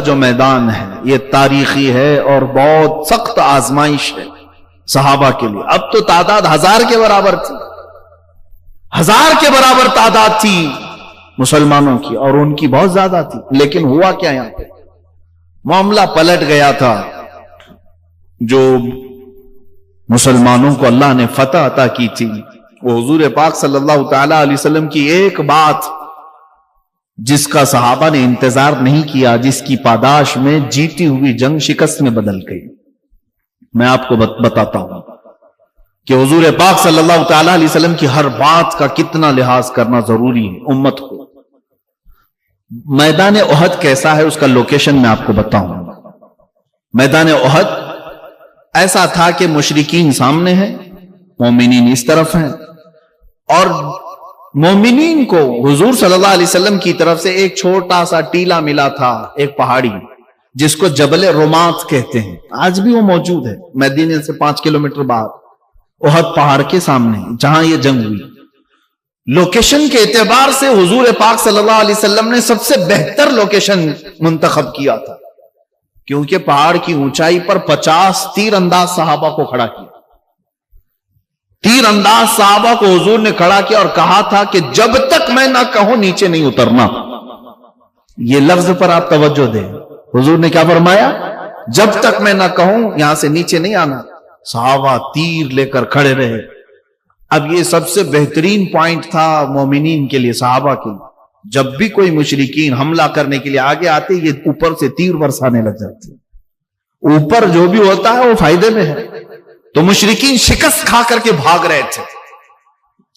جو میدان ہے یہ تاریخی ہے اور بہت سخت آزمائش ہے صحابہ کے لیے. اب تو تعداد 1000 کے برابر تھی، 1000 کے برابر تعداد تھی مسلمانوں کی، اور ان کی بہت زیادہ تھی. لیکن ہوا کیا یہاں پہ؟ معاملہ پلٹ گیا تھا. جو مسلمانوں کو اللہ نے فتح عطا کی تھی وہ حضور پاک صلی اللہ تعالی علیہ وسلم کی ایک بات جس کا صحابہ نے انتظار نہیں کیا، جس کی پاداش میں جیتی ہوئی جنگ شکست میں بدل گئی. میں آپ کو بتاتا ہوں کہ حضور پاک صلی اللہ تعالی علیہ وسلم کی ہر بات کا کتنا لحاظ کرنا ضروری ہے امت کو. میدان احد کیسا ہے اس کا لوکیشن میں آپ کو بتاؤں. میدان احد ایسا تھا کہ مشرکین سامنے ہیں، مومنین اس طرف ہیں، اور مومنین کو حضور صلی اللہ علیہ وسلم کی طرف سے ایک چھوٹا سا ٹیلا ملا تھا، ایک پہاڑی جس کو جبل رمات کہتے ہیں. آج بھی وہ موجود ہے مدینے سے 5 کلومیٹر بعد احد پہاڑ کے سامنے جہاں یہ جنگ ہوئی. لوکیشن کے اعتبار سے حضور پاک صلی اللہ علیہ وسلم نے سب سے بہتر لوکیشن منتخب کیا تھا، کیونکہ پہاڑ کی اونچائی پر 50 تیر انداز صحابہ کو کھڑا کیا. تیر انداز صحابہ کو حضور نے کھڑا کیا اور کہا تھا کہ جب تک میں نہ کہوں نیچے نہیں اترنا. یہ لفظ پر آپ توجہ دیں. حضور نے کیا فرمایا؟ جب تک میں نہ کہوں یہاں سے نیچے نہیں آنا. صحابہ تیر لے کر کھڑے رہے. اب یہ سب سے بہترین پوائنٹ تھا مومنین کے لیے، صحابہ کے لیے. جب بھی کوئی مشرکین حملہ کرنے کے لیے آگے آتے یہ اوپر سے تیر برسانے لگ جاتے. اوپر جو بھی ہوتا ہے وہ فائدے میں ہے. تو مشرکین شکست کھا کر کے بھاگ رہے تھے،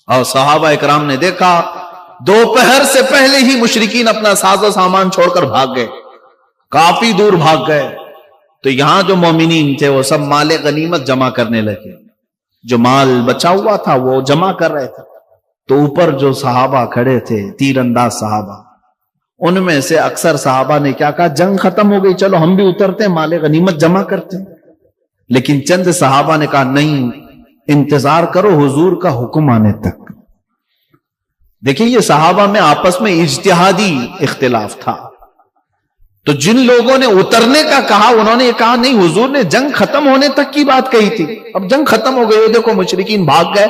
اور صحابہ اکرام نے دیکھا دوپہر سے پہلے ہی مشرکین اپنا ساز و سامان چھوڑ کر بھاگ گئے، کافی دور بھاگ گئے. تو یہاں جو مومنین تھے وہ سب مال غنیمت جمع کرنے لگے. جو مال بچا ہوا تھا وہ جمع کر رہے تھے. تو اوپر جو صحابہ کھڑے تھے تیر انداز صحابہ، ان میں سے اکثر صحابہ نے کیا کہا؟ جنگ ختم ہو گئی، چلو ہم بھی اترتے ہیں، مال غنیمت جمع کرتے ہیں. لیکن چند صحابہ نے کہا نہیں، انتظار کرو حضور کا حکم آنے تک. دیکھیں یہ صحابہ میں آپس میں اجتہادی اختلاف تھا. تو جن لوگوں نے اترنے کا کہا انہوں نے یہ کہا نہیں، حضور نے جنگ ختم ہونے تک کی بات کہی تھی، اب جنگ ختم ہو گئی، دیکھو مشرکین بھاگ گئے،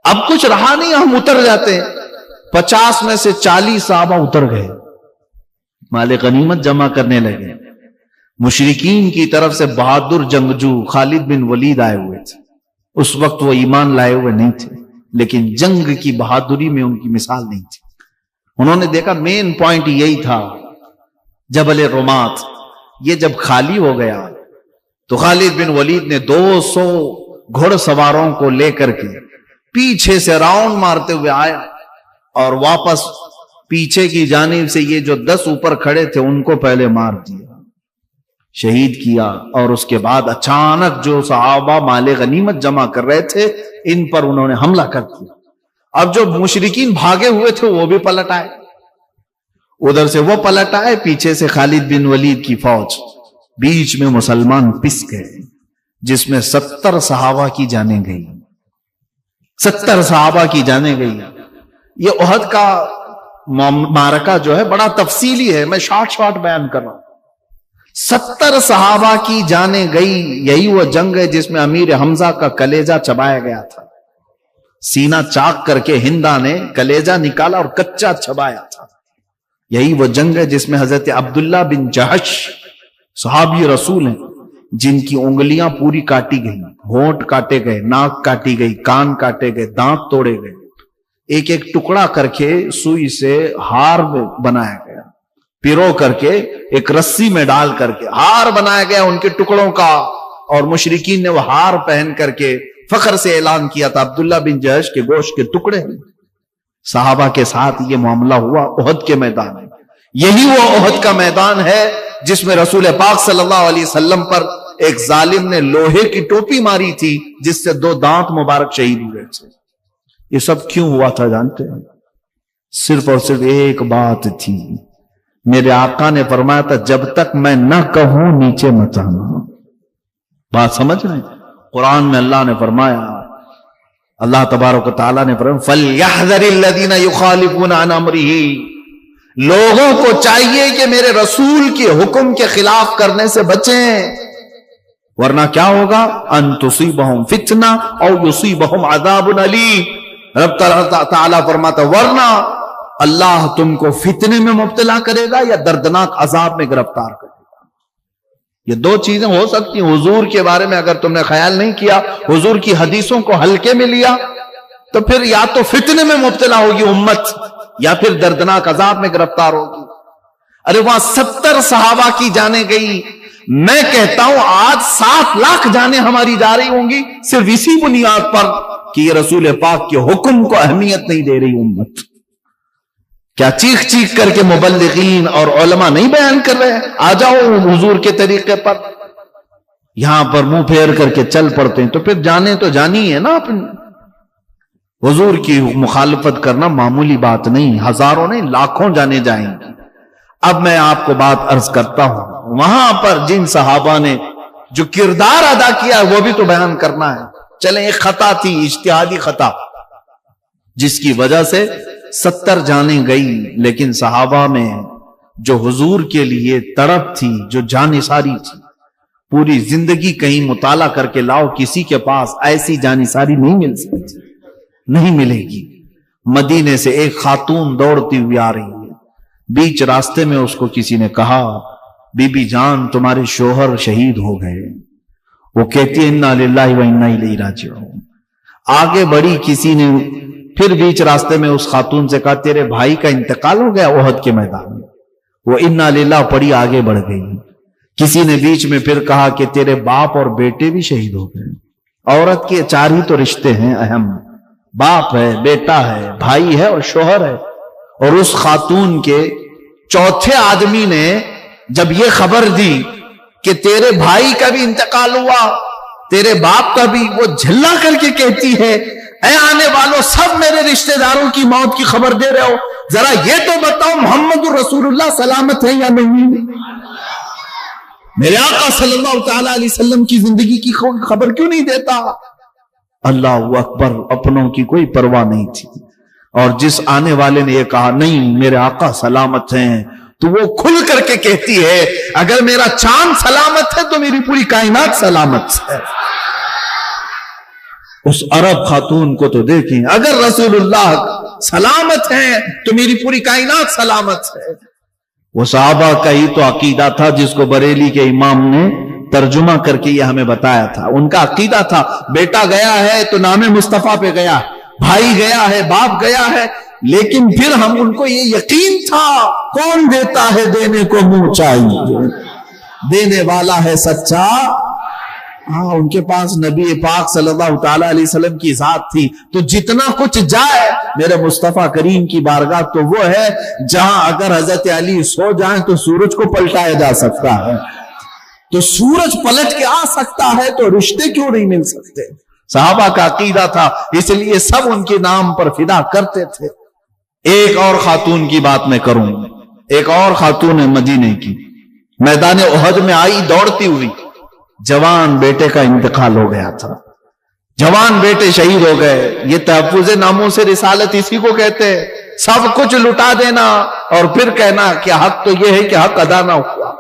اب کچھ رہا نہیں، ہم اتر جاتے ہیں. 50 میں سے 40 صحابہ اتر گئے، مال غنیمت جمع کرنے لگے. مشرکین کی طرف سے بہادر جنگجو خالد بن ولید آئے ہوئے تھے. اس وقت وہ ایمان لائے ہوئے نہیں تھے، لیکن جنگ کی بہادری میں ان کی مثال نہیں تھی. انہوں نے دیکھا مین پوائنٹ یہی تھا. جبل رمات یہ جب خالی ہو گیا تو خالد بن ولید نے 200 گھڑ سواروں کو لے کر کے پیچھے سے راؤنڈ مارتے ہوئے آیا، اور واپس پیچھے کی جانب سے یہ جو 10 اوپر کھڑے تھے ان کو پہلے مار دیا، شہید کیا. اور اس کے بعد اچانک جو صحابہ مال غنیمت جمع کر رہے تھے ان پر انہوں نے حملہ کر دیا. اب جو مشرکین بھاگے ہوئے تھے وہ بھی پلٹ آئے، ادھر سے وہ پلٹ آئے، پیچھے سے خالد بن ولید کی فوج، بیچ میں مسلمان پس گئے، جس میں 70 صحابہ کی جانیں گئی. 70 صحابہ کی جانیں گئی. یہ احد کا معرکہ جو ہے بڑا تفصیلی ہے، میں شارٹ بیان کر رہا ہوں. 70 صحابہ کی جانیں گئی. یہی وہ جنگ ہے جس میں امیر حمزہ کا کلیجہ چبایا گیا تھا. سینہ چاک کر کے ہندا نے کلیجہ نکالا اور کچا چبایا تھا. یہی وہ جنگ ہے جس میں حضرت عبداللہ بن جہش صحابی رسول ہیں، جن کی انگلیاں پوری کاٹی گئی، ہونٹ کاٹے گئے، ناک کاٹی گئی، کان کاٹے گئے، دانت توڑے گئے، ایک ایک ٹکڑا کر کے سوئی سے ہار بنایا گیا، پیرو کر کے ایک رسی میں ڈال کر کے ہار بنایا گیا ان کے ٹکڑوں کا. اور مشرکین نے وہ ہار پہن کر کے فخر سے اعلان کیا تھا عبداللہ بن جہش کے گوشت کے ٹکڑے. صحابہ کے ساتھ یہ معاملہ ہوا احد کے میدان میں. یہی وہ احد کا میدان ہے جس میں رسول پاک صلی اللہ علیہ وسلم پر ایک ظالم نے لوہے کی ٹوپی ماری تھی جس سے 2 دانت مبارک شہید ہوئے تھے. یہ سب کیوں ہوا تھا جانتے ہیں؟ صرف اور صرف ایک بات تھی. میرے آقا نے فرمایا تھا جب تک میں نہ کہوں نیچے مت آنا. بات سمجھ رہے ہیں؟ قرآن میں اللہ نے فرمایا، اللہ تبارک و تعالیٰ نے فرمایا فَلْيَحْذَرِ الَّذِينَ يُخَالِفُونَ عَنْ أَمْرِهِ، لوگوں کو چاہیے کہ میرے رسول کے حکم کے خلاف کرنے سے بچیں، ورنہ کیا ہوگا؟ ان تصیبہم فتنہ او یصیبہم عذاب علیم۔ رب تعالیٰ فرماتا ورنہ اللہ تم کو فتنے میں مبتلا کرے گا یا دردناک عذاب میں گرفتار کرے گا۔ یہ دو چیزیں ہو سکتی ہیں۔ حضور کے بارے میں اگر تم نے خیال نہیں کیا، حضور کی حدیثوں کو ہلکے میں لیا، تو پھر یا تو فتنے میں مبتلا ہوگی امت یا پھر دردناک عذاب میں گرفتار ہوگی۔ ارے وہاں 70 صحابہ کی جانیں گئی، میں کہتا ہوں آج 7 لاکھ جانیں ہماری جا رہی ہوں گی صرف اسی بنیاد پر کہ یہ رسول پاک کے حکم کو اہمیت نہیں دے رہی امت۔ کیا چیخ چیخ کر کے مبلغین اور علماء نہیں بیان کر رہے ہیں آ جاؤ حضور کے طریقے پر؟ یہاں پر منہ پھیر کر کے چل پڑتے ہیں، تو پھر جانے تو جانی ہے نا اپنی۔ حضور کی مخالفت کرنا معمولی بات نہیں، ہزاروں نہیں لاکھوں جانے جائیں گے۔ اب میں آپ کو بات عرض کرتا ہوں، وہاں پر جن صحابہ نے جو کردار ادا کیا وہ بھی تو بیان کرنا ہے۔ چلیں ایک خطا تھی، اجتہادی خطا، جس کی وجہ سے 70 جانیں گئی، لیکن صحابہ میں جو حضور کے لیے تڑپ تھی، جو جانثاری تھی، پوری زندگی کہیں مطالعہ کر کے لاؤ، کسی کے پاس ایسی جانثاری نہیں مل سکتی، نہیں ملے گی۔ مدینے سے ایک خاتون دوڑتی ہوئی آ رہی ہے، بیچ راستے میں اس کو کسی نے کہا بی بی جان تمہارے شوہر شہید ہو گئے۔ وہ کہتی ہے انا للہ و انا الیہ راجعون۔ آگے بڑی، کسی نے پھر بیچ راستے میں اس خاتون سے کہا تیرے بھائی کا انتقال ہو گیا احد کے میدان میں۔ وہ انا للہ پڑی آگے بڑھ گئی۔ کسی نے بیچ میں پھر کہا کہ تیرے باپ اور بیٹے بھی شہید ہو گئے۔ عورت کے 4 ہی تو رشتے ہیں اہم، باپ ہے، بیٹا ہے، بھائی ہے اور شوہر ہے۔ اور اس خاتون کے چوتھے آدمی نے جب یہ خبر دی کہ تیرے بھائی کا بھی انتقال ہوا، تیرے باپ کا بھی، وہ جھلا کر کے کہتی ہے اے آنے والوں، سب میرے رشتہ داروں کی موت کی خبر دے رہے ہو، ذرا یہ تو بتاؤ محمد رسول اللہ سلامت ہے یا نہیں؟ میرے آقا صلی اللہ تعالی علیہ وسلم کی زندگی کی خبر کیوں نہیں دیتا؟ اللہ اکبر، اپنوں کی کوئی پرواہ نہیں تھی۔ اور جس آنے والے نے یہ کہا نہیں میرے آقا سلامت ہیں، تو وہ کھل کر کے کہتی ہے اگر میرا چاند سلامت ہے تو میری پوری کائنات سلامت ہے۔ اس عرب خاتون کو تو دیکھیں، اگر رسول اللہ سلامت ہیں تو میری پوری کائنات سلامت ہے۔ وہ صحابہ کا ہی تو عقیدہ تھا جس کو بریلی کے امام نے ترجمہ کر کے یہ ہمیں بتایا تھا۔ ان کا عقیدہ تھا بیٹا گیا ہے تو نام مصطفیٰ پہ گیا، بھائی گیا ہے، باپ گیا ہے، لیکن پھر ہم ان کو یہ یقین تھا کون دیتا ہے دینے کو منہ چاہیے، دینے والا ہے سچا۔ ہاں، ان کے پاس نبی پاک صلی اللہ تعالی علیہ وسلم کی ذات تھی، تو جتنا کچھ جائے میرے مصطفیٰ کریم کی بارگاہ تو وہ ہے جہاں اگر حضرت علی سو جائیں تو سورج کو پلٹایا جا سکتا ہے، تو سورج پلٹ کے آ سکتا ہے، تو رشتے کیوں نہیں مل سکتے؟ صحابہ کا عقیدہ تھا، اس لیے سب ان کے نام پر فدا کرتے تھے۔ ایک اور خاتون کی بات میں کروں، ایک اور خاتون ہے مدینے کی، میدان احد میں آئی دوڑتی ہوئی، جوان بیٹے کا انتقال ہو گیا تھا، جوان بیٹے شہید ہو گئے۔ یہ تحفظ ناموس رسالت اسی کو کہتے ہیں، سب کچھ لٹا دینا اور پھر کہنا کہ حق تو یہ ہے کہ حق ادا نہ ہوا۔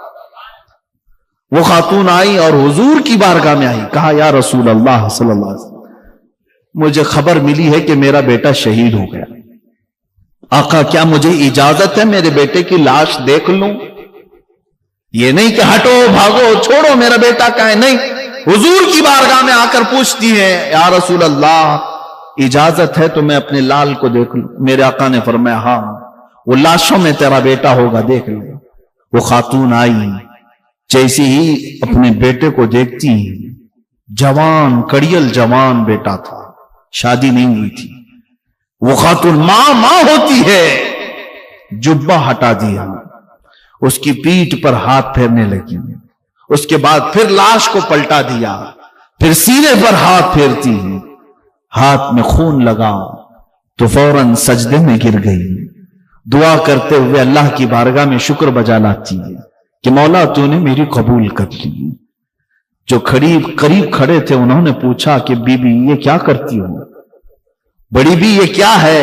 وہ خاتون آئی اور حضور کی بارگاہ میں آئی، کہا یا رسول اللہ صلی اللہ علیہ وسلم مجھے خبر ملی ہے کہ میرا بیٹا شہید ہو گیا، آقا کیا مجھے اجازت ہے میرے بیٹے کی لاش دیکھ لوں؟ یہ نہیں کہ ہٹو بھاگو چھوڑو میرا بیٹا کہاں ہے، نہیں، حضور کی بارگاہ میں آ کر پوچھتی ہے یا رسول اللہ اجازت ہے تو میں اپنے لال کو دیکھ لوں؟ میرے آقا نے فرمایا ہاں، وہ لاشوں میں تیرا بیٹا ہوگا، دیکھ لے۔ وہ خاتون آئی، جیسے ہی اپنے بیٹے کو دیکھتی ہیں، جوان کڑیل جوان بیٹا تھا، شادی نہیں ہوئی تھی۔ وہ خاتون ماں ہوتی ہے، جبہ ہٹا دیا، اس کی پیٹھ پر ہاتھ پھیرنے لگی، اس کے بعد پھر لاش کو پلٹا دیا، پھر سینے پر ہاتھ پھیرتی ہے، ہاتھ میں خون لگا تو فوراً سجدے میں گر گئی، دعا کرتے ہوئے اللہ کی بارگاہ میں شکر بجا لاتی ہے کہ مولا تو نے میری قبول کر لی۔ جو قریب کھڑے تھے انہوں نے پوچھا کہ بی بی یہ کیا کرتی ہو؟ بڑی بھی یہ کیا ہے؟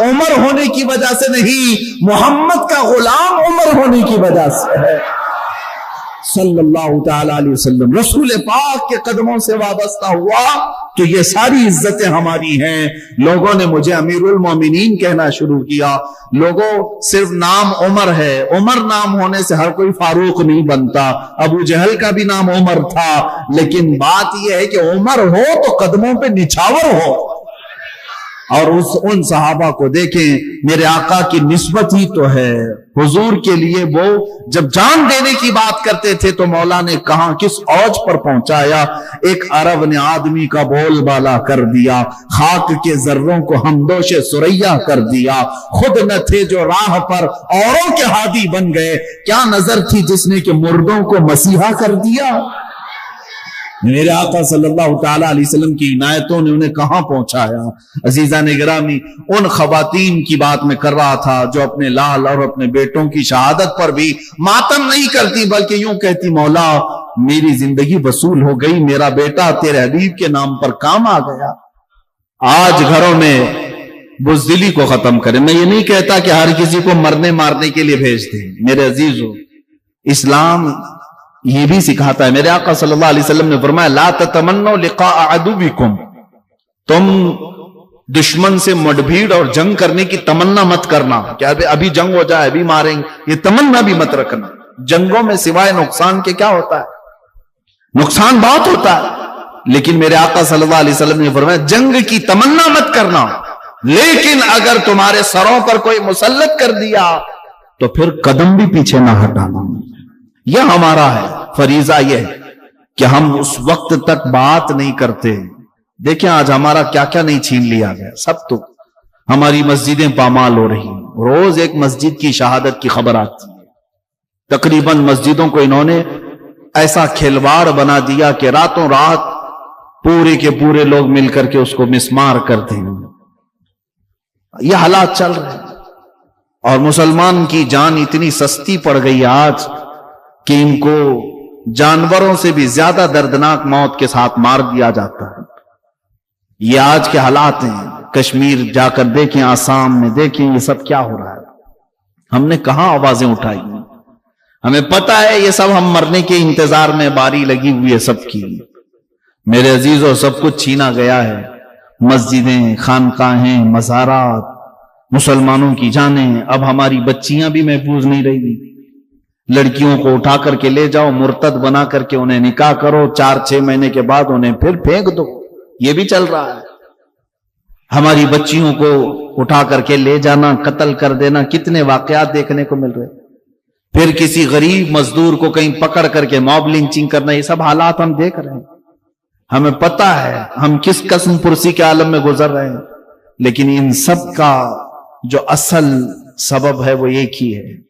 عمر ہونے کی وجہ سے نہیں، محمد کا غلام عمر ہونے کی وجہ سے ہے صلی اللہ تعالی علیہ وسلم۔ رسول پاک کے قدموں سے وابستہ ہوا تو یہ ساری عزتیں ہماری ہیں۔ لوگوں نے مجھے امیر المومنین کہنا شروع کیا۔ لوگوں صرف نام عمر ہے، عمر نام ہونے سے ہر کوئی فاروق نہیں بنتا۔ ابو جہل کا بھی نام عمر تھا، لیکن بات یہ ہے کہ عمر ہو تو قدموں پہ نچھاور ہو۔ اور ان صحابہ کو دیکھیں، میرے آقا کی نسبت ہی تو ہے حضور کے لیے۔ وہ جب جان دینے کی بات کرتے تھے تو مولا نے کہاں کس اوج پر پہنچایا، ایک عرب نے آدمی کا بول بالا کر دیا، خاک کے ذروں کو ہمدوش سریا کر دیا، خود نہ تھے جو راہ پر اوروں کے ہادی بن گئے، کیا نظر تھی جس نے کہ مردوں کو مسیحا کر دیا۔ میرے آقا صلی اللہ تعالی علیہ وسلم کی عنایتوں نے انہیں کہاں پہنچایا۔ عزیزان گرامی، ان خواتین کی بات میں کر رہا تھا جو اپنے لال اور اپنے بیٹوں کی شہادت پر بھی ماتم نہیں کرتی، بلکہ یوں کہتی، مولا میری زندگی وصول ہو گئی، میرا بیٹا تیرے حبیب کے نام پر کام آ گیا۔ آج گھروں میں بزدلی کو ختم کریں۔ میں یہ نہیں کہتا کہ ہر کسی کو مرنے مارنے کے لیے بھیج دیں، میرے عزیزو، اسلام یہ بھی سکھاتا ہے۔ میرے آقا صلی اللہ علیہ وسلم نے فرمایا، لا تتمنوا لقاء عدوکم، تم دشمن سے مڈبھیڑ اور جنگ کرنے کی تمنا مت کرنا کہ ابھی جنگ ہو جائے، ابھی ماریں گے، یہ تمنا بھی مت رکھنا۔ جنگوں میں سوائے نقصان کے کیا ہوتا ہے؟ نقصان بہت ہوتا ہے، لیکن میرے آقا صلی اللہ علیہ وسلم نے فرمایا جنگ کی تمنا مت کرنا، لیکن اگر تمہارے سروں پر کوئی مسلط کر دیا تو پھر قدم بھی پیچھے نہ ہٹانا۔ یہ ہمارا ہے فریضہ، یہ ہے کہ ہم اس وقت تک بات نہیں کرتے۔ دیکھیں آج ہمارا کیا کیا نہیں چھین لیا گیا، سب تو ہماری مسجدیں پامال ہو رہی ہیں۔ روز ایک مسجد کی شہادت کی خبر آتی ہے۔ تقریباً مسجدوں کو انہوں نے ایسا کھلواڑ بنا دیا کہ راتوں رات پورے کے پورے لوگ مل کر کے اس کو مسمار کرتے ہیں۔ یہ حالات چل رہے ہیں، اور مسلمان کی جان اتنی سستی پڑ گئی آج کہ ان کو جانوروں سے بھی زیادہ دردناک موت کے ساتھ مار دیا جاتا ہے۔ یہ آج کے حالات ہیں۔ کشمیر جا کر دیکھیں، آسام میں دیکھیں، یہ سب کیا ہو رہا ہے۔ ہم نے کہاں آوازیں اٹھائی ہیں؟ ہمیں پتا ہے یہ سب ہم مرنے کے انتظار میں باری لگی ہوئی ہے سب کی۔ میرے عزیزوں، سب کچھ چھینا گیا ہے، مسجدیں، خانقاہیں، مزارات، مسلمانوں کی جانیں۔ اب ہماری بچیاں بھی محفوظ نہیں رہی۔ لڑکیوں کو اٹھا کر کے لے جاؤ، مرتد بنا کر کے انہیں نکاح کرو، 4-6 مہینے کے بعد انہیں پھر پھینک دو، یہ بھی چل رہا ہے۔ ہماری بچیوں کو اٹھا کر کے لے جانا، قتل کر دینا، کتنے واقعات دیکھنے کو مل رہے۔ پھر کسی غریب مزدور کو کہیں پکڑ کر کے موب لنچنگ کرنا، یہ سب حالات ہم دیکھ رہے ہیں۔ ہمیں پتا ہے ہم کس قسم پرسی کے عالم میں گزر رہے ہیں، لیکن ان سب کا جو اصل سبب ہے وہ ایک ہی ہے۔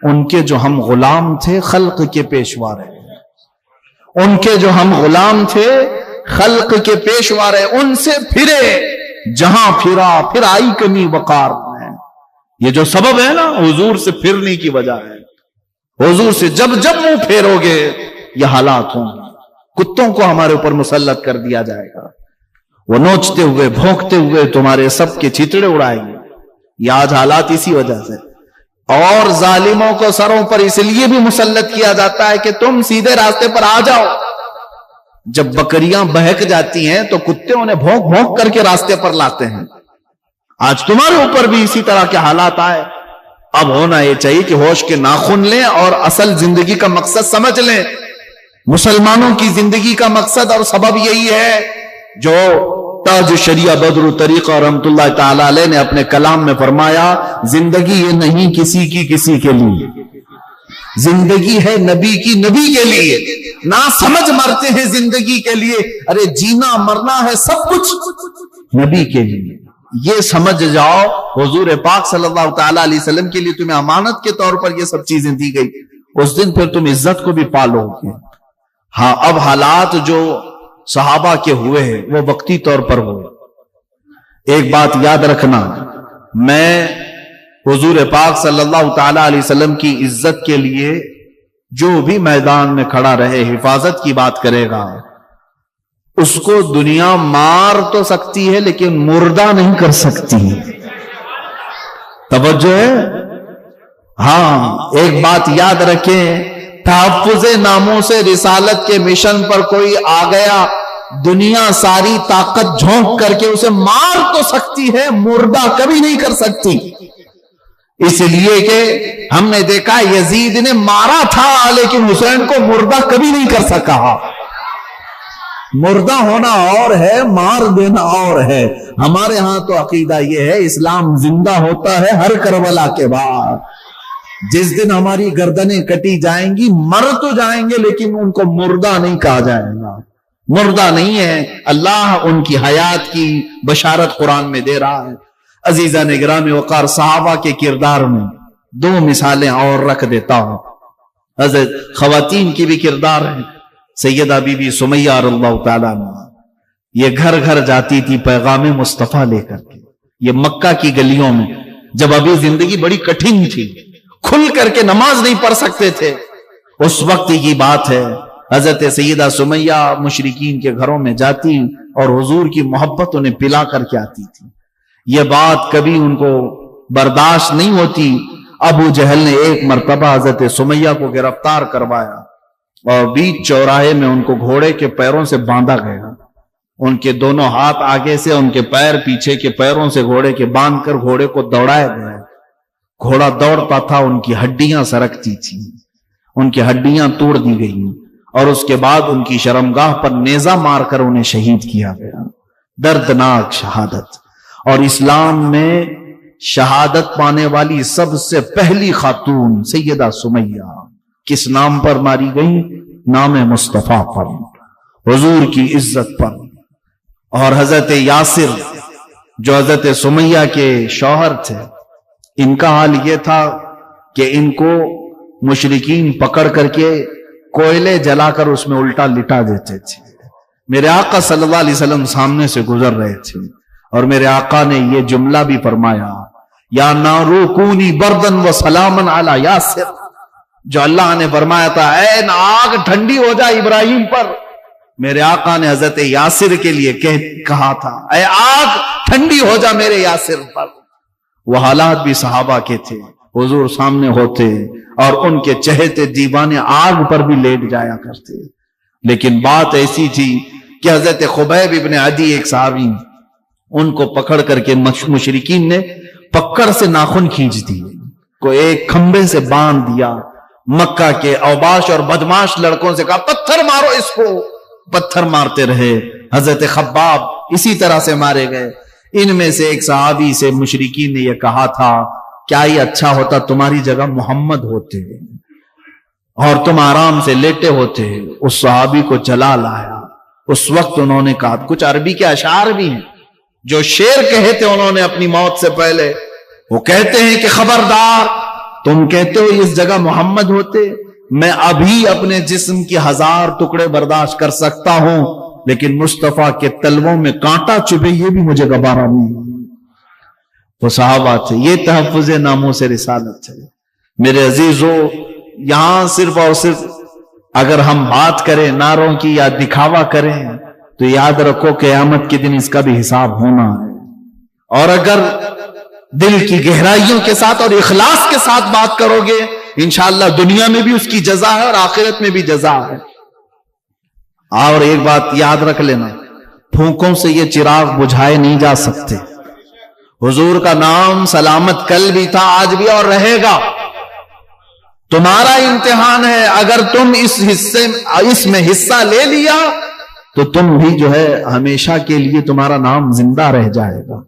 ان کے جو ہم غلام تھے، خلق کے پیشوا رہے۔ ان کے جو ہم غلام تھے، خلق کے پیشوا رہے، ان سے پھرے، جہاں پھرا پھر آئی کمی وقار میں۔ یہ جو سبب ہے نا حضور سے پھرنے کی وجہ ہے۔ حضور سے جب منہ پھیرو گے یہ حالات ہوں گے۔ کتوں کو ہمارے اوپر مسلط کر دیا جائے گا، وہ نوچتے ہوئے بھونکتے ہوئے تمہارے سب کے چتڑے اڑائیں گے۔ یہ آج حالات اسی وجہ سے۔ اور ظالموں کو سروں پر اس لیے بھی مسلط کیا جاتا ہے کہ تم سیدھے راستے پر آ جاؤ۔ جب بکریاں بہک جاتی ہیں تو کتے انہیں بھونک بھونک کر کے راستے پر لاتے ہیں۔ آج تمہارے اوپر بھی اسی طرح کے حالات آئے۔ اب ہونا یہ چاہیے کہ ہوش کے ناخن لیں اور اصل زندگی کا مقصد سمجھ لیں۔ مسلمانوں کی زندگی کا مقصد اور سبب یہی ہے جو تاج شریعہ بدر طریقہ رحمت اللہ تعالی علیہ نے اپنے کلام میں فرمایا، زندگی یہ نہیں کسی کے لیے، زندگی ہے نبی کی نبی کے لیے۔ نہ سمجھ مرتے ہیں زندگی کے لیے، ارے جینا مرنا ہے سب کچھ نبی کے لیے۔ یہ سمجھ جاؤ، حضور پاک صلی اللہ تعالی علیہ وسلم کے لیے تمہیں امانت کے طور پر یہ سب چیزیں دی گئی، اس دن پھر تم عزت کو بھی پالو گے۔ ہاں اب حالات جو صحابہ کے ہوئے ہیں وہ وقتی طور پر ہوئے۔ ایک بات یاد رکھنا، میں حضور پاک صلی اللہ تعالی علیہ وسلم کی عزت کے لیے جو بھی میدان میں کھڑا رہے حفاظت کی بات کرے گا، اس کو دنیا مار تو سکتی ہے لیکن مردہ نہیں کر سکتی. توجہ ہے؟ ہاں، ایک بات یاد رکھیں، تحفظ ناموس رسالت کے مشن پر کوئی آ گیا، دنیا ساری طاقت جھونک کر کے اسے مار تو سکتی ہے، مردہ کبھی نہیں کر سکتی. اس لیے کہ ہم نے دیکھا یزید نے مارا تھا لیکن حسین کو مردہ کبھی نہیں کر سکا. مردہ ہونا اور ہے، مار دینا اور ہے. ہمارے ہاں تو عقیدہ یہ ہے اسلام زندہ ہوتا ہے ہر کربلا کے بعد. جس دن ہماری گردنیں کٹی جائیں گی مر تو جائیں گے لیکن ان کو مردہ نہیں کہا جائے گا. مردہ نہیں ہے. اللہ ان کی حیات کی بشارت قرآن میں دے رہا ہے. عزیزان گرامی وقار، صحابہ کے کردار میں دو مثالیں اور رکھ دیتا ہوں. حضرت خواتین کی بھی کردار ہے. سیدہ بی بی سمیہ رضی اللہ تعالیٰ عنہ، یہ گھر گھر جاتی تھی پیغام مصطفیٰ لے کر کے. یہ مکہ کی گلیوں میں جب ابھی زندگی بڑی کٹھن تھی، کھل کر کے نماز نہیں پڑھ سکتے تھے، اس وقت کی بات ہے. حضرت سیدہ سمیہ مشرکین کے گھروں میں جاتی اور حضور کی محبت انہیں پلا کر کے آتی تھی. یہ بات کبھی ان کو برداشت نہیں ہوتی. ابو جہل نے ایک مرتبہ حضرت سمیہ کو گرفتار کروایا اور بیچ چوراہے میں ان کو گھوڑے کے پیروں سے باندھا گیا. ان کے دونوں ہاتھ آگے سے، ان کے پیر پیچھے کے پیروں سے گھوڑے کے باندھ کر گھوڑے کو دوڑایا گیا. گھوڑا دوڑتا تھا، ان کی ہڈیاں سرکتی تھیں، ان کی ہڈیاں توڑ دی گئیں اور اس کے بعد ان کی شرمگاہ پر نیزہ مار کر انہیں شہید کیا گیا. دردناک شہادت. اور اسلام میں شہادت پانے والی سب سے پہلی خاتون سیدہ سمیہ کس نام پر ماری گئی؟ نام مصطفیٰ پر، حضور کی عزت پر. اور حضرت یاسر جو حضرت سمیہ کے شوہر تھے، ان کا حال یہ تھا کہ ان کو مشرکین پکڑ کر کے کوئلے جلا کر اس میں الٹا لٹا دیتے تھے. میرے آقا صلی اللہ علیہ وسلم سامنے سے گزر رہے تھے اور میرے آقا نے یہ جملہ بھی فرمایا، یا نارو کونی بردن و سلامن علی یاسر. جو اللہ نے فرمایا تھا اے آگ ٹھنڈی ہو جا ابراہیم پر، میرے آقا نے حضرت یاسر کے لیے کہا تھا اے آگ ٹھنڈی ہو جا میرے یاسر پر. وہ حالات بھی صحابہ کے تھے. حضور سامنے ہوتے اور ان کے چہتے دیوانے آگ پر بھی لیٹ جایا کرتے. لیکن بات ایسی تھی کہ حضرت خبیب ابن عدی ایک صحابی، ان کو پکڑ کر کے مشرکین نے پکڑ سے ناخن کھینچ دی، کو ایک کھمبے سے باندھ دیا. مکہ کے اوباش اور بدماش لڑکوں سے کہا پتھر مارو اس کو. پتھر مارتے رہے. حضرت خباب اسی طرح سے مارے گئے. ان میں سے ایک صحابی سے مشرکین نے یہ کہا تھا کیا یہ اچھا ہوتا تمہاری جگہ محمد ہوتے اور تم آرام سے لیٹے ہوتے. اس صحابی کو جلا لایا. اس وقت انہوں نے کہا، کچھ عربی کے اشعار بھی ہیں جو شعر کہے تھے انہوں نے اپنی موت سے پہلے. وہ کہتے ہیں کہ خبردار، تم کہتے ہو اس جگہ محمد ہوتے، میں ابھی اپنے جسم کی 1000 ٹکڑے برداشت کر سکتا ہوں لیکن مصطفیٰ کے تلووں میں کانٹا چبھے یہ بھی مجھے گوارا نہیں. وہ صحابہ تھے. یہ تحفظ ناموس رسالت ہے. میرے عزیزو، یہاں صرف اور صرف اگر ہم بات کریں نعروں کی یا دکھاوا کریں تو یاد رکھو قیامت کے دن اس کا بھی حساب ہونا ہے. اور اگر دل کی گہرائیوں کے ساتھ اور اخلاص کے ساتھ بات کرو گے انشاءاللہ دنیا میں بھی اس کی جزا ہے اور آخرت میں بھی جزا ہے. اور ایک بات یاد رکھ لینا، پھونکوں سے یہ چراغ بجھائے نہیں جا سکتے. حضور کا نام سلامت کل بھی تھا، آج بھی اور رہے گا. تمہارا امتحان ہے. اگر تم اس میں حصہ لے لیا تو تم بھی جو ہے ہمیشہ کے لیے تمہارا نام زندہ رہ جائے گا.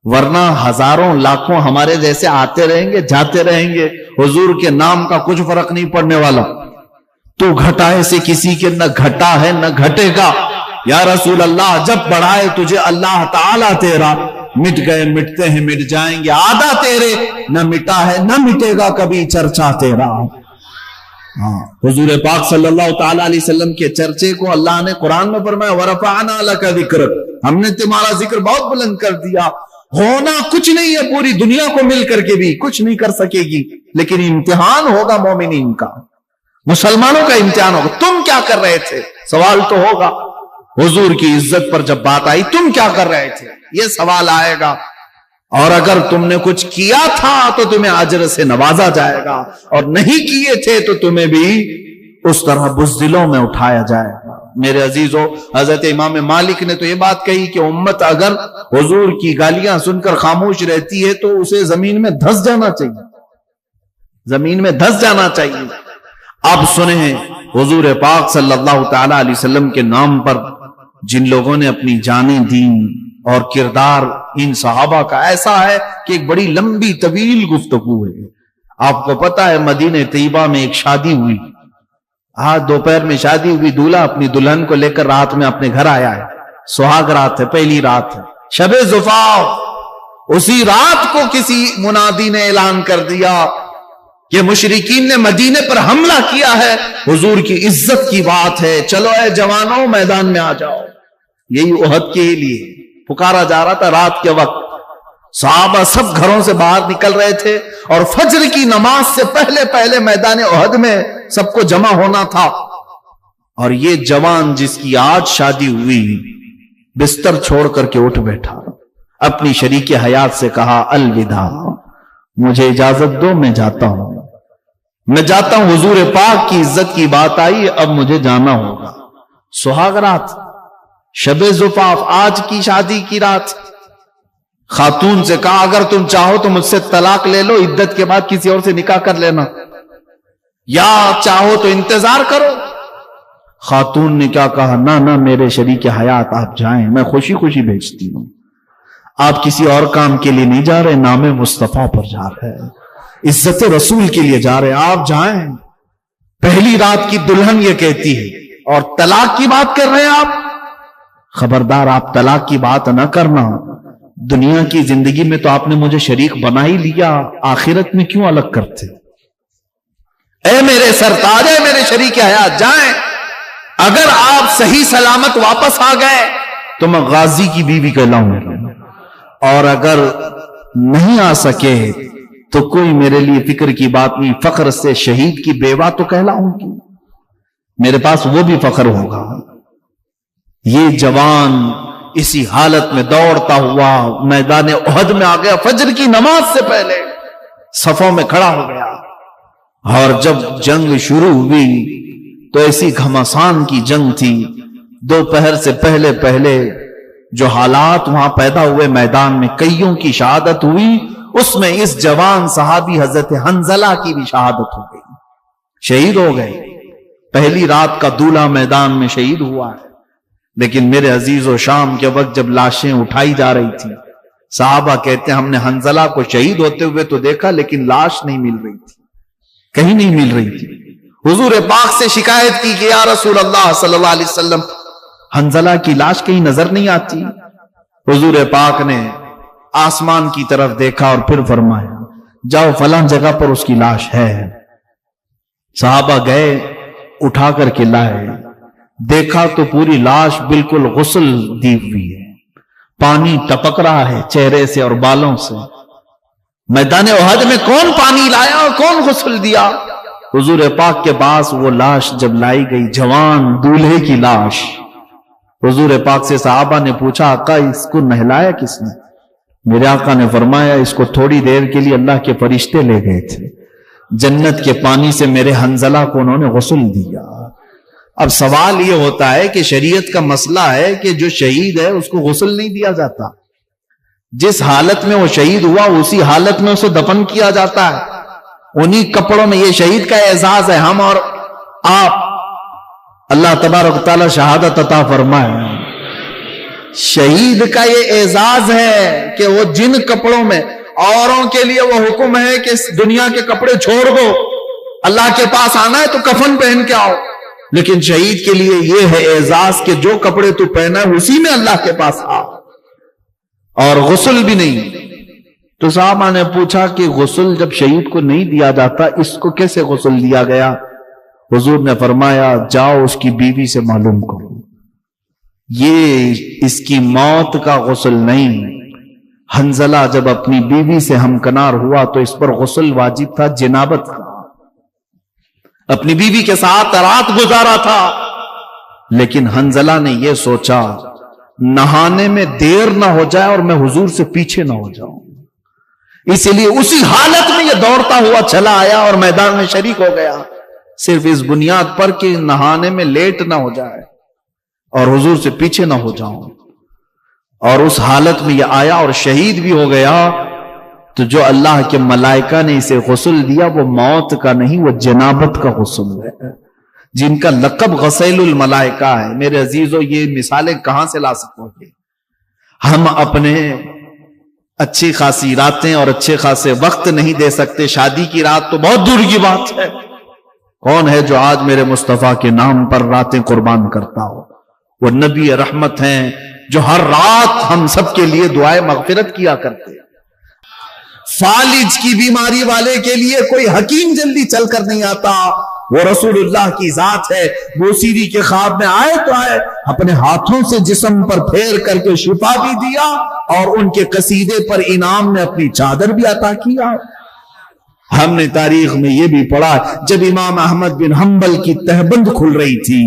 ورنہ ہزاروں لاکھوں ہمارے جیسے آتے رہیں گے جاتے رہیں گے، حضور کے نام کا کچھ فرق نہیں پڑنے والا. تو گھٹائے سے کسی کے نہ گھٹا ہے نہ گھٹے گا. یا رسول اللہ، جب بڑھائے تجھے اللہ تعالیٰ تیرا، مٹ گئے مٹتے ہیں مٹ جائیں گے آدھا تیرے، نہ مٹا ہے نہ مٹے گا کبھی چرچا تیرا. حضور پاک صلی اللہ تعالیٰ علیہ وسلم کے چرچے کو اللہ نے قرآن میں فرمایا وَرَفَعْنَا لَكَ ذِكْرَكَ، ہم نے تمہارا ذکر بہت بلند کر دیا. ہونا کچھ نہیں ہے، پوری دنیا کو مل کر کے بھی کچھ نہیں کر سکے گی، لیکن امتحان ہوگا مومنین کا، مسلمانوں کا امتحان ہوگا. تم کیا کر رہے تھے سوال تو ہوگا. حضور کی عزت پر جب بات آئی تم کیا کر رہے تھے یہ سوال آئے گا، اور اگر تم نے کچھ کیا تھا تو تمہیں اجر سے نوازا جائے گا، اور نہیں کیے تھے تو تمہیں بھی اس طرح بزدلوں میں اٹھایا جائے گا۔ میرے عزیزو، حضرت امام مالک نے تو یہ بات کہی کہ امت اگر حضور کی گالیاں سن کر خاموش رہتی ہے تو اسے زمین میں دھس جانا چاہیے، زمین میں دھس جانا چاہیے۔ اب سنیں حضور پاک صلی اللہ تعالی علیہ وسلم کے نام پر جن لوگوں نے اپنی جانیں دیں، اور کردار ان صحابہ کا ایسا ہے کہ ایک بڑی لمبی طویل گفتگو ہے۔ آپ کو پتا ہے مدینہ طیبہ میں ایک شادی ہوئی، آج دوپہر میں شادی ہوئی، دولہا اپنی دلہن کو لے کر رات میں اپنے گھر آیا ہے، سہاگ رات ہے، پہلی رات ہے، شب زفاف۔ اسی رات کو کسی منادی نے اعلان کر دیا کہ مشرکین نے مدینے پر حملہ کیا ہے، حضور کی عزت کی بات ہے، چلو اے جوانوں میدان میں آ جاؤ۔ یہی احد کے لیے پکارا جا رہا تھا رات کے وقت۔ صحابہ سب گھروں سے باہر نکل رہے تھے، اور فجر کی نماز سے پہلے پہلے میدان احد میں سب کو جمع ہونا تھا۔ اور یہ جوان جس کی آج شادی ہوئی بستر چھوڑ کر کے اٹھ بیٹھا، اپنی شریک حیات سے کہا الوداع، مجھے اجازت دو، میں جاتا ہوں، میں جاتا ہوں، حضور پاک کی عزت کی بات آئی، اب مجھے جانا ہوگا۔ سہاگ رات، شب زفاف، آج کی شادی کی رات۔ خاتون سے کہا اگر تم چاہو تو مجھ سے طلاق لے لو، عدت کے بعد کسی اور سے نکاح کر لینا، یا چاہو تو انتظار کرو۔ خاتون نے کیا کہا، نہ میرے شریک حیات آپ جائیں، میں خوشی خوشی بھیجتی ہوں، آپ کسی اور کام کے لیے نہیں جا رہے، نام مصطفیٰ پر جا رہے ہیں، عزت رسول کے لیے جا رہے ہیں، آپ جائیں۔ پہلی رات کی دلہن یہ کہتی ہے، اور طلاق کی بات کر رہے ہیں آپ، خبردار آپ طلاق کی بات نہ کرنا، دنیا کی زندگی میں تو آپ نے مجھے شریک بنا ہی لیا، آخرت میں کیوں الگ کرتے؟ اے میرے سرتاج، اے میرے شریک حیات، جائیں، اگر آپ صحیح سلامت واپس آ گئے تو میں غازی کی بیوی کہلاؤں گا، اور اگر نہیں آ سکے تو کوئی میرے لیے فکر کی بات نہیں، فخر سے شہید کی بیوہ تو کہلاؤں گی، میرے پاس وہ بھی فخر ہوگا۔ یہ جوان اسی حالت میں دوڑتا ہوا میدان احد میں آ گیا، فجر کی نماز سے پہلے صفوں میں کھڑا ہو گیا، اور جب جنگ شروع ہوئی تو ایسی گھمسان کی جنگ تھی، دوپہر سے پہلے پہلے جو حالات وہاں پیدا ہوئے میدان میں، کئیوں کی شہادت ہوئی، اس میں اس جوان صحابی حضرت حنظلہ کی بھی شہادت ہو گئی، شہید ہو گئے۔ پہلی رات کا دولہا میدان میں شہید ہوا ہے۔ لیکن میرے عزیز و شام کے وقت جب لاشیں اٹھائی جا رہی تھی، صحابہ کہتے ہیں ہم نے حنظلہ کو شہید ہوتے ہوئے تو دیکھا، لیکن لاش نہیں مل رہی تھی، کہیں نہیں مل رہی تھی۔ حضور پاک سے شکایت کی کہ یا رسول اللہ صلی اللہ علیہ وسلم، حنظلہ کی لاش کہیں نظر نہیں آتی۔ حضور پاک نے آسمان کی طرف دیکھا اور پھر فرمایا جاؤ فلاں جگہ پر اس کی لاش ہے۔ صحابہ گئے، اٹھا کر کے لائے، دیکھا تو پوری لاش بالکل غسل دی ہوئی ہے، پانی ٹپک رہا ہے چہرے سے اور بالوں سے۔ میدان احد میں کون پانی لایا اور کون غسل دیا؟ حضور پاک کے پاس وہ لاش جب لائی گئی، جوان دولہے کی لاش، حضور پاک سے صحابہ نے پوچھا آقا اس کو نہلایا کس نے؟ میرے آقا نے فرمایا اس کو تھوڑی دیر کے لیے اللہ کے فرشتے لے گئے تھے، جنت کے پانی سے میرے حنظلہ کو انہوں نے غسل دیا۔ اب سوال یہ ہوتا ہے کہ شریعت کا مسئلہ ہے کہ جو شہید ہے اس کو غسل نہیں دیا جاتا، جس حالت میں وہ شہید ہوا اسی حالت میں اسے دفن کیا جاتا ہے، انہی کپڑوں میں۔ یہ شہید کا اعزاز ہے، ہم اور آپ، اللہ تبارک و تعالی شہادت عطا فرمائے۔ شہید کا یہ اعزاز ہے کہ وہ جن کپڑوں میں، اوروں کے لیے وہ حکم ہے کہ دنیا کے کپڑے چھوڑ دو، اللہ کے پاس آنا ہے تو کفن پہن کے آؤ، لیکن شہید کے لیے یہ ہے اعزاز کہ جو کپڑے تو پہنا ہے اسی میں اللہ کے پاس آ، اور غسل بھی نہیں۔ تو صحابہ نے پوچھا کہ غسل جب شہید کو نہیں دیا جاتا اس کو کیسے غسل دیا گیا؟ حضور نے فرمایا جاؤ اس کی بیوی سے معلوم کرو، یہ اس کی موت کا غسل نہیں۔ حنظلہ جب اپنی بیوی سے ہمکنار ہوا تو اس پر غسل واجب تھا، جنابت کا، اپنی بیوی کے ساتھ رات گزارا تھا، لیکن حنزلہ نے یہ سوچا نہانے میں دیر نہ ہو جائے اور میں حضور سے پیچھے نہ ہو جاؤں، اسی لیے اسی حالت میں یہ دوڑتا ہوا چلا آیا اور میدان میں شریک ہو گیا، صرف اس بنیاد پر کہ نہانے میں لیٹ نہ ہو جائے اور حضور سے پیچھے نہ ہو جاؤں۔ اور اس حالت میں یہ آیا اور شہید بھی ہو گیا۔ تو جو اللہ کے ملائکہ نے اسے غسل دیا وہ موت کا نہیں، وہ جنابت کا غسل ہے، جن کا لقب غسیل الملائکہ ہے۔ میرے عزیزو، یہ مثالیں کہاں سے لا سکو گے؟ ہم اپنے اچھی خاصی راتیں اور اچھے خاصے وقت نہیں دے سکتے، شادی کی رات تو بہت دور کی بات ہے۔ کون ہے جو آج میرے مصطفیٰ کے نام پر راتیں قربان کرتا ہو؟ وہ نبی رحمت ہیں جو ہر رات ہم سب کے لیے دعائے مغفرت کیا کرتے۔ فالج کی بیماری والے کے لیے کوئی حکیم جلدی چل کر نہیں آتا، وہ رسول اللہ کی ذات ہے۔ بوسیری کے خواب میں آئے تو آئے، اپنے ہاتھوں سے جسم پر پھیر کر کے شفا بھی دیا اور ان کے قصیدے پر انعام میں اپنی چادر بھی عطا کیا۔ ہم نے تاریخ میں یہ بھی پڑھا، جب امام احمد بن حنبل کی تہبند کھل رہی تھی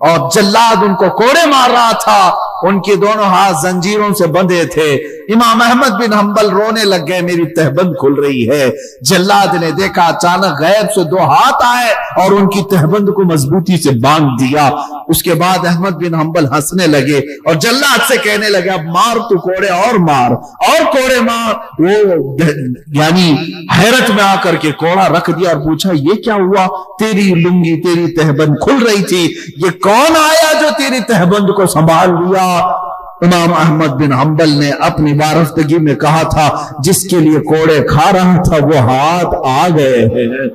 اور جلاد ان کو کوڑے مار رہا تھا، ان کے دونوں ہاتھ زنجیروں سے بندھے تھے، امام احمد بن حنبل رونے لگ گئے، میری تہبند کھل رہی ہے۔ جلاد نے دیکھا، اچانک غیب سے دو ہاتھ آئے اور ان کی تہبند کو مضبوطی سے باندھ دیا۔ اس کے بعد احمد بن حنبل ہنسنے لگے اور جلاد سے کہنے لگے، اب مار تو کوڑے اور مار اور کوڑے مار۔ وہ یعنی حیرت میں آ کر کے کوڑا رکھ دیا اور پوچھا، یہ کیا ہوا؟ تیری لنگی، تیری تہبند کھل رہی تھی، یہ کون آیا جو تیری تہبند کو سنبھال لیا؟ امام احمد بن حنبل نے اپنی وارفتگی میں کہا تھا، جس کے لیے کوڑے کھا رہا تھا وہ ہاتھ آ گئے ہیں۔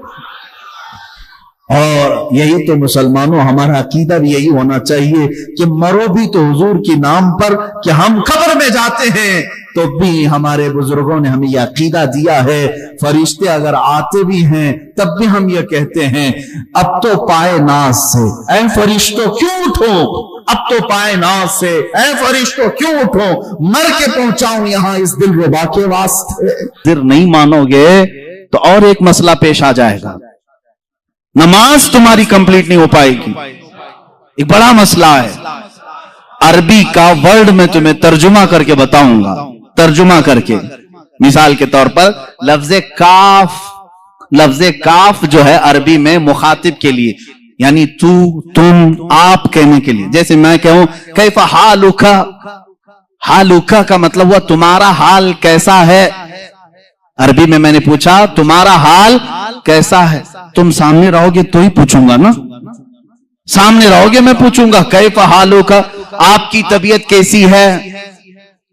اور یہی تو مسلمانوں، ہمارا عقیدہ بھی یہی ہونا چاہیے کہ مرو بھی تو حضور کے نام پر، کہ ہم قبر میں جاتے ہیں تو بھی ہمارے بزرگوں نے ہمیں یہ عقیدہ دیا ہے، فرشتے اگر آتے بھی ہیں تب بھی ہم یہ کہتے ہیں، اب تو پائے ناز سے اے فرشتوں کیوں اٹھو، اب تو پائے ناز سے اے فرشتوں کیوں اٹھو، مر کے پہنچاؤں یہاں اس دل ربا کے واسطے۔ پھر نہیں مانو گے تو اور ایک مسئلہ پیش آ جائے گا، نماز تمہاری کمپلیٹ نہیں ہو پائے گی۔ ایک بڑا مسئلہ ہے، عربی کا ورڈ میں تمہیں ترجمہ کر کے بتاؤں گا، ترجمہ کر کے۔ مثال کے طور پر لفظ کاف جو ہے عربی میں مخاطب کے لیے، یعنی تو، تم، آپ کہنے کے لیے۔ جیسے میں کہوں کیف حالک، حالک کا مطلب ہوا تمہارا حال کیسا ہے۔ عربی میں نے پوچھا تمہارا حال کیسا ہے، تم سامنے رہو گے تو ہی پوچھوں گا نا، سامنے رہو گے میں پوچھوں گا کیف حالک، آپ کی طبیعت کیسی ہے،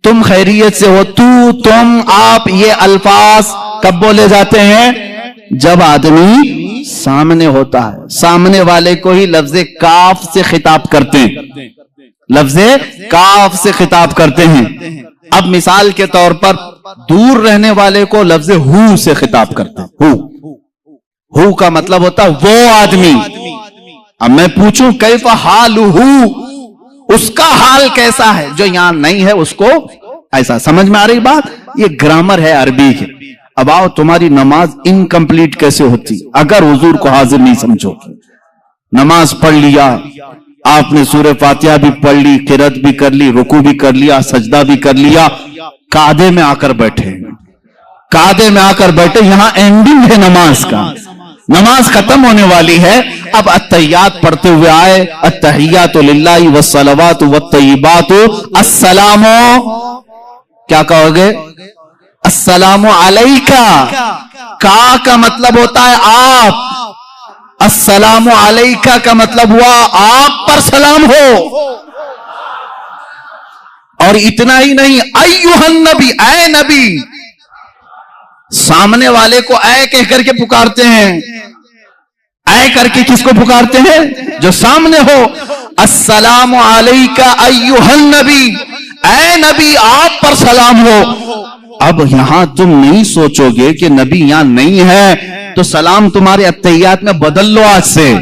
تم خیریت سے ہو۔ تو، تم، آپ، یہ الفاظ کب بولے جاتے ہیں؟ جب آدمی سامنے ہوتا ہے، سامنے والے کو ہی لفظ کاف سے خطاب کرتے ہیں، لفظ کاف سے خطاب کرتے ہیں۔ اب مثال کے طور پر دور رہنے والے کو لفظ ہو سے خطاب کرتے ہیں، ہو کا مطلب ہوتا ہے وہ آدمی۔ اب میں پوچھوں کیف حالہ، اس کا حال کیسا ہے، جو یہاں نہیں ہے اس کو ایسا۔ سمجھ میں آ رہی بات؟ یہ گرامر ہے عربی کی۔ اب آؤ، تمہاری نماز انکمپلیٹ کیسے ہوتی اگر حضور کو حاضر نہیں سمجھو گے؟ نماز پڑھ لیا آپ نے، سورہ فاتحہ بھی پڑھ لی، قرات بھی کر لی، رکوع بھی کر لیا، سجدہ بھی کر لیا، قعدے میں آ کر بیٹھے، قعدے میں آ کر بیٹھے، یہاں اینڈنگ ہے نماز کا، نماز ختم ہونے والی ہے۔ اب التحیات پڑھتے ہوئے آئے، التحیات للہ والصلوات والطیبات، السلام، کیا کہو گے؟ السلام علیکہ، کا مطلب ہوتا ہے آپ، السلام علیکہ کا مطلب ہوا آپ پر سلام ہو۔ اور اتنا ہی نہیں، ایھا النبی، اے نبی، سامنے والے کو اے کہہ کر کے پکارتے ہیں۔ اے کر کے کس کو پکارتے ہیں؟ جو سامنے ہو۔ السلام علیکہ ایھا النبی، اے نبی آپ پر سلام ہو۔ اب یہاں تم نہیں سوچو گے کہ نبی یہاں نہیں ہے تو سلام تمہارے التحیات میں بدل لو، آج سے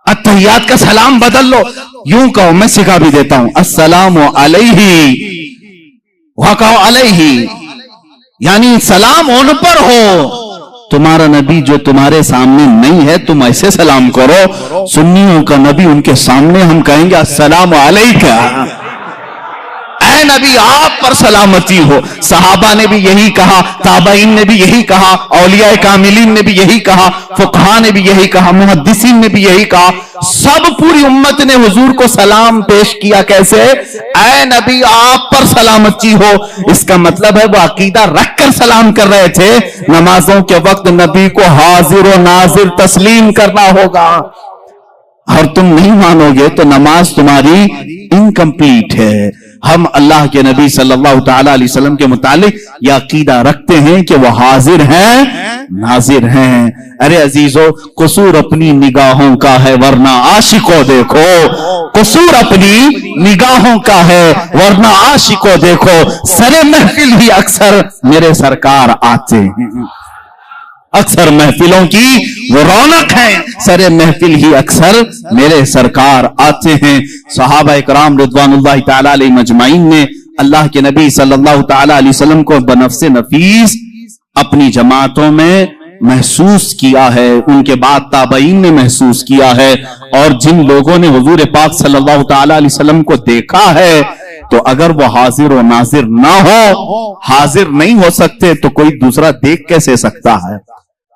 التحیات کا سلام بدل لو۔ یوں کہو، میں سکھا بھی دیتا ہوں، السلام علیہ، وہاں کہو علیہ، یعنی سلام ان پر ہو، تمہارا نبی جو تمہارے سامنے نہیں ہے تم ایسے سلام کرو. سنیوں کا نبی ان کے سامنے ہم کہیں گے السلام علیکہ، اے نبی آپ پر سلامتی ہو. صحابہ نے بھی یہی کہا، تابعین نے بھی یہی کہا، اولیاء کاملین نے بھی یہی کہا، فقہاء نے بھی یہی کہا، محدثین نے بھی یہی کہا. سب پوری امت نے حضور کو سلام پیش کیا. کیسے؟ اے نبی آپ پر سلامتی ہو. اس کا مطلب ہے وہ عقیدہ رکھ کر سلام کر رہے تھے. نمازوں کے وقت نبی کو حاضر و ناظر تسلیم کرنا ہوگا، اور تم نہیں مانو گے تو نماز تمہاری انکمپلیٹ ہے. ہم اللہ کے نبی صلی اللہ تعالی علیہ وسلم کے متعلق یہ عقیدہ رکھتے ہیں کہ وہ حاضر ہیں ناظر ہیں. ارے عزیزو، قصور اپنی نگاہوں کا ہے ورنہ عاشقوں دیکھو. قصور اپنی نگاہوں کا ہے ورنہ عاشقوں دیکھو. سر محفل ہی اکثر میرے سرکار آتے ہیں. اکثر محفلوں کی وہ رونق ہے، سر محفل ہی اکثر میرے سرکار آتے ہیں. صحابہ اکرام رضوان اللہ تعالی علیہ مجمعین نے اللہ کے نبی صلی اللہ تعالی علیہ وسلم کو بنفس نفیس اپنی جماعتوں میں محسوس کیا ہے. ان کے بعد تابعین نے محسوس کیا ہے، اور جن لوگوں نے حضور پاک صلی اللہ تعالی علیہ وسلم کو دیکھا ہے تو اگر وہ حاضر و ناظر نہ ہو، حاضر نہیں ہو سکتے تو کوئی دوسرا دیکھ کیسے سکتا ہے؟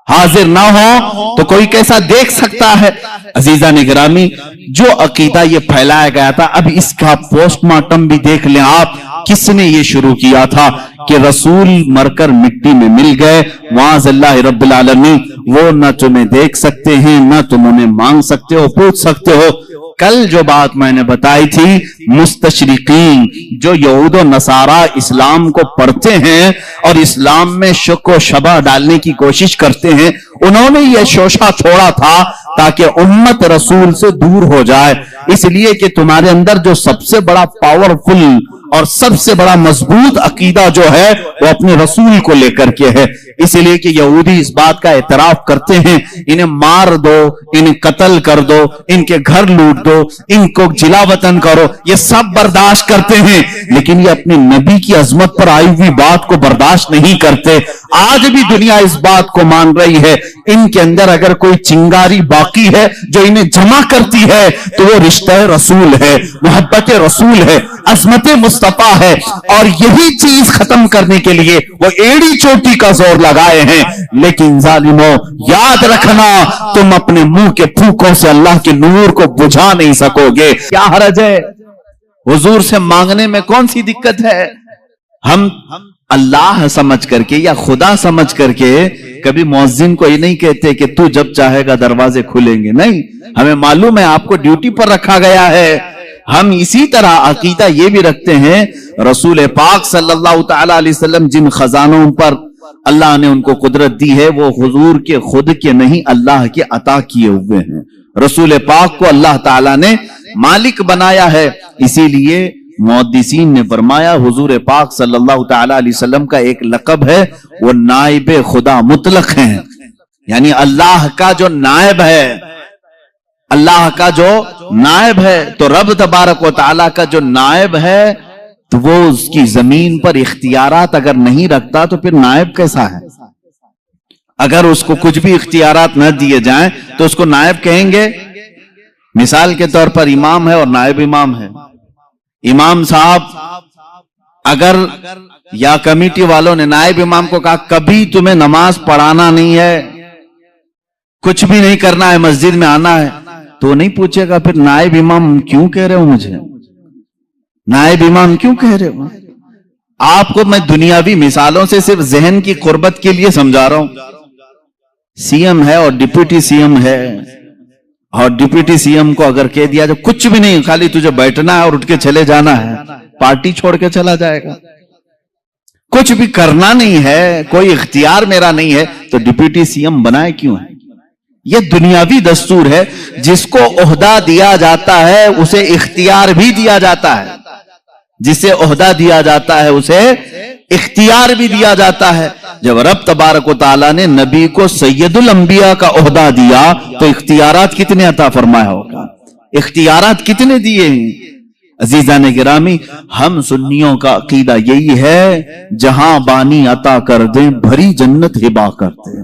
حاضر نہ ہو تو کوئی کیسا دیکھ سکتا ہے؟ عزیزان گرامی، جو عقیدہ یہ پھیلایا گیا تھا، اب اس کا پوسٹ مارٹم بھی دیکھ لیں آپ. کس نے یہ شروع کیا تھا کہ رسول مر کر مٹی میں مل گئے، معاذ اللہ رب العالمین، وہ نہ تمہیں دیکھ سکتے ہیں نہ تم انہیں مانگ سکتے ہو پوچھ سکتے ہو. کل جو بات میں نے بتائی تھی، مستشرقین جو یہود و نصارہ اسلام کو پڑھتے ہیں اور اسلام میں شک و شبہ ڈالنے کی کوشش کرتے ہیں، انہوں نے یہ شوشہ چھوڑا تھا تاکہ امت رسول سے دور ہو جائے. اس لیے کہ تمہارے اندر جو سب سے بڑا پاورفل اور سب سے بڑا مضبوط عقیدہ جو ہے وہ اپنے رسول کو لے کر کے ہے. اس لیے کہ یہودی اس بات کا اعتراف کرتے ہیں، انہیں مار دو، انہیں قتل کر دو، ان کے گھر لوٹ دو، ان کو جلا وطن کرو، یہ سب برداشت کرتے ہیں، لیکن یہ اپنے نبی کی عظمت پر آئی ہوئی بات کو برداشت نہیں کرتے. آج بھی دنیا اس بات کو مان رہی ہے. ان کے اندر اگر کوئی چنگاری باقی ہے جو انہیں جمع کرتی ہے تو وہ رشتہ رسول ہے، محبت رسول ہے، عظمت مصطفیٰ ہے. اور یہی چیز ختم کرنے کے لیے وہ ایڑی چوٹی کا زور لگائے ہیں. لیکن ظالموں، یاد رکھنا، تم اپنے منہ کے پھوکوں سے اللہ کے نور کو بجھا نہیں سکو گے. کیا حرج ہے حضور سے مانگنے میں؟ کون سی دقت ہے؟ ہم اللہ سمجھ کر کے یا خدا سمجھ کر کے کبھی مؤذن کو یہ نہیں کہتے کہ تو جب چاہے گا دروازے کھلیں گے. نہیں، ہمیں معلوم ہے آپ کو ڈیوٹی پر رکھا گیا ہے. ہم اسی طرح عقیدہ یہ بھی رکھتے ہیں، رسول پاک صلی اللہ تعالی علیہ وسلم جن خزانوں پر اللہ نے ان کو قدرت دی ہے وہ حضور کے خود کے نہیں، اللہ کے عطا کیے ہوئے ہیں. رسول پاک کو اللہ تعالی نے مالک بنایا ہے. اسی لیے محدثین نے فرمایا حضور پاک صلی اللہ تعالی علیہ وسلم کا ایک لقب ہے، وہ نائب خدا مطلق ہیں. یعنی اللہ کا جو نائب ہے، اللہ کا جو نائب ہے، تو رب تبارک و تعالی کا جو نائب ہے تو وہ اس کی زمین پر اختیارات اگر نہیں رکھتا تو پھر نائب کیسا ہے؟ اگر اس کو کچھ بھی اختیارات نہ دیے جائیں تو اس کو نائب کہیں گے. مثال کے طور پر امام ہے اور نائب امام ہے. امام صاحب اگر یا کمیٹی والوں نے نائب امام کو کہا کبھی تمہیں نماز پڑھانا نہیں ہے، کچھ بھی نہیں کرنا ہے، مسجد میں آنا ہے، تو نہیں پوچھے گا پھر نائب امام کیوں کہہ رہے ہو مجھے؟ نائب امام کیوں کہہ رہے ہو؟ آپ کو میں دنیاوی مثالوں سے صرف ذہن کی قربت کے لیے سمجھا رہا ہوں. سی ایم ہے اور ڈپٹی سی ایم ہے، اور ڈپٹی سی ایم کو اگر کہہ دیا جو کچھ بھی نہیں، خالی تجھے بیٹھنا ہے اور اٹھ کے چلے جانا ہے، پارٹی چھوڑ کے چلا جائے گا. کچھ بھی کرنا نہیں ہے، کوئی اختیار میرا نہیں ہے، تو ڈپٹی سی ایم بنائے کیوں ہے؟ یہ دنیاوی دستور ہے. جس کو عہدہ دیا جاتا ہے اسے اختیار بھی دیا جاتا ہے، جسے عہدہ دیا جاتا ہے اسے اختیار بھی دیا جاتا ہے. جب رب تبارک و تعالیٰ نے نبی کو سید الانبیاء کا عہدہ دیا تو اختیارات کتنے عطا فرمایا ہوگا؟ اختیارات کتنے دیے ہیں؟ عزیزان گرامی، ہم سنیوں کا عقیدہ یہی ہے، جہاں بانی عطا کر دیں بھری جنت ہبا کر دیں.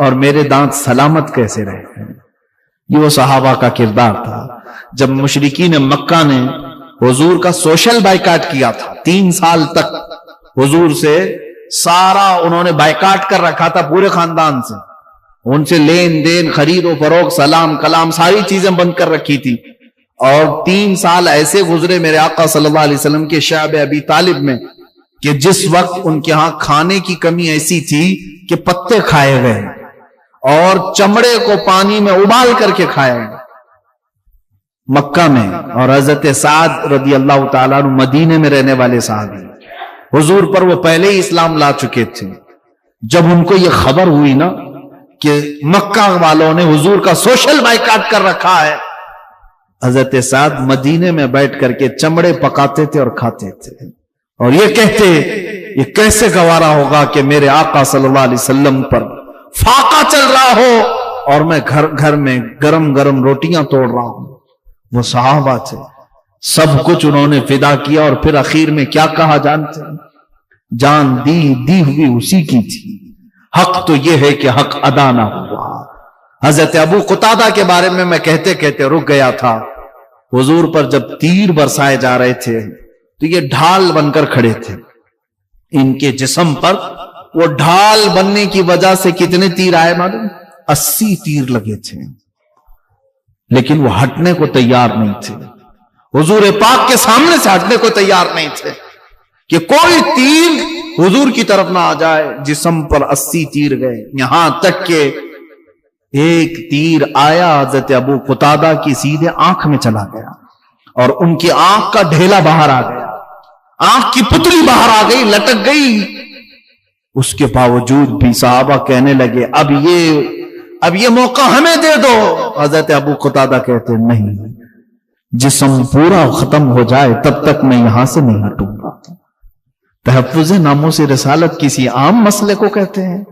اور میرے دانت سلامت کیسے رہے. یہ وہ صحابہ کا کردار تھا. جب مشرکین مکہ نے حضور کا سوشل بائیکاٹ کیا تھا، 3 سال تک حضور سے سارا انہوں نے بائیکاٹ کر رکھا تھا، پورے خاندان سے، ان سے لین دین، خرید و فروخت، سلام کلام، ساری چیزیں بند کر رکھی تھی. اور 3 سال ایسے گزرے میرے آقا صلی اللہ علیہ وسلم کے شعب ابی طالب میں کہ جس وقت ان کے ہاں کھانے کی کمی ایسی تھی کہ پتے کھائے گئے اور چمڑے کو پانی میں ابال کر کے کھایا گئے مکہ میں. اور حضرت سعد رضی اللہ تعالیٰ عنہ مدینے میں رہنے والے صحابی، حضور پر وہ پہلے ہی اسلام لا چکے تھے. جب ان کو یہ خبر ہوئی نا کہ مکہ والوں نے حضور کا سوشل بائیکاٹ کر رکھا ہے، حضرت سعد مدینے میں بیٹھ کر کے چمڑے پکاتے تھے اور کھاتے تھے، اور یہ کہتے یہ کیسے گوارا ہوگا کہ میرے آقا صلی اللہ علیہ وسلم پر فاقہ چل رہا ہو اور میں گھر میں گرم گرم روٹیاں توڑ رہا ہوں. وہ صحابہ تھے، سب کچھ انہوں نے فدا کیا، اور پھر اخیر میں کیا کہا جانتے ہیں؟ جان دی ہوئی اسی کی تھی، حق تو یہ ہے کہ حق ادا نہ ہوا. حضرت ابو قتادہ کے بارے میں کہتے کہتے رک گیا تھا. حضور پر جب تیر برسائے جا رہے تھے تو یہ ڈھال بن کر کھڑے تھے. ان کے جسم پر وہ ڈھال بننے کی وجہ سے کتنے تیر آئے معلوم؟ 80 تیر لگے تھے، لیکن وہ ہٹنے کو تیار نہیں تھے. حضور پاک کے سامنے سے ہٹنے کو تیار نہیں تھے کہ کوئی تیر حضور کی طرف نہ آ جائے. جسم پر 80 تیر گئے، یہاں تک کہ ایک تیر آیا حضرت ابو قتادہ کی سیدھے آنکھ میں چلا گیا، اور ان کی آنکھ کا ڈھیلا باہر آ گیا، آنکھ کی پتلی باہر آ گئی، لٹک گئی. اس کے باوجود بھی صحابہ کہنے لگے اب یہ موقع ہمیں دے دو. حضرت ابو قتادہ کہتے نہیں، جسم پورا ختم ہو جائے تب تک میں یہاں سے نہیں ہٹوں گا. تحفظ ناموس رسالت کسی عام مسئلے کو کہتے ہیں؟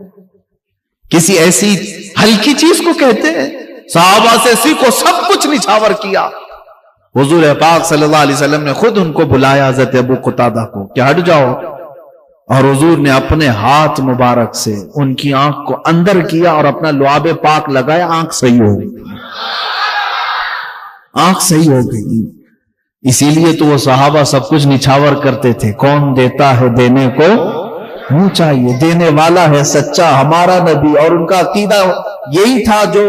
کسی ایسی ہلکی چیز کو کہتے ہیں؟ صحابہ سے سیکھو، سب کچھ نچھاور کیا. حضور پاک صلی اللہ علیہ وسلم نے خود ان کو بلایا حضرت ابو قتادہ کو کہ ہٹ جاؤ، اور حضور نے اپنے ہاتھ مبارک سے ان کی آنکھ کو اندر کیا اور اپنا لعاب پاک لگایا. آنکھ صحیح ہو گئی، آنکھ صحیح ہو گئی. اسی لیے تو وہ صحابہ سب کچھ نچھاور کرتے تھے. کون دیتا ہے دینے کو منہ چاہیے، دینے والا ہے سچا ہمارا نبی. اور ان کا عقیدہ یہی تھا، جو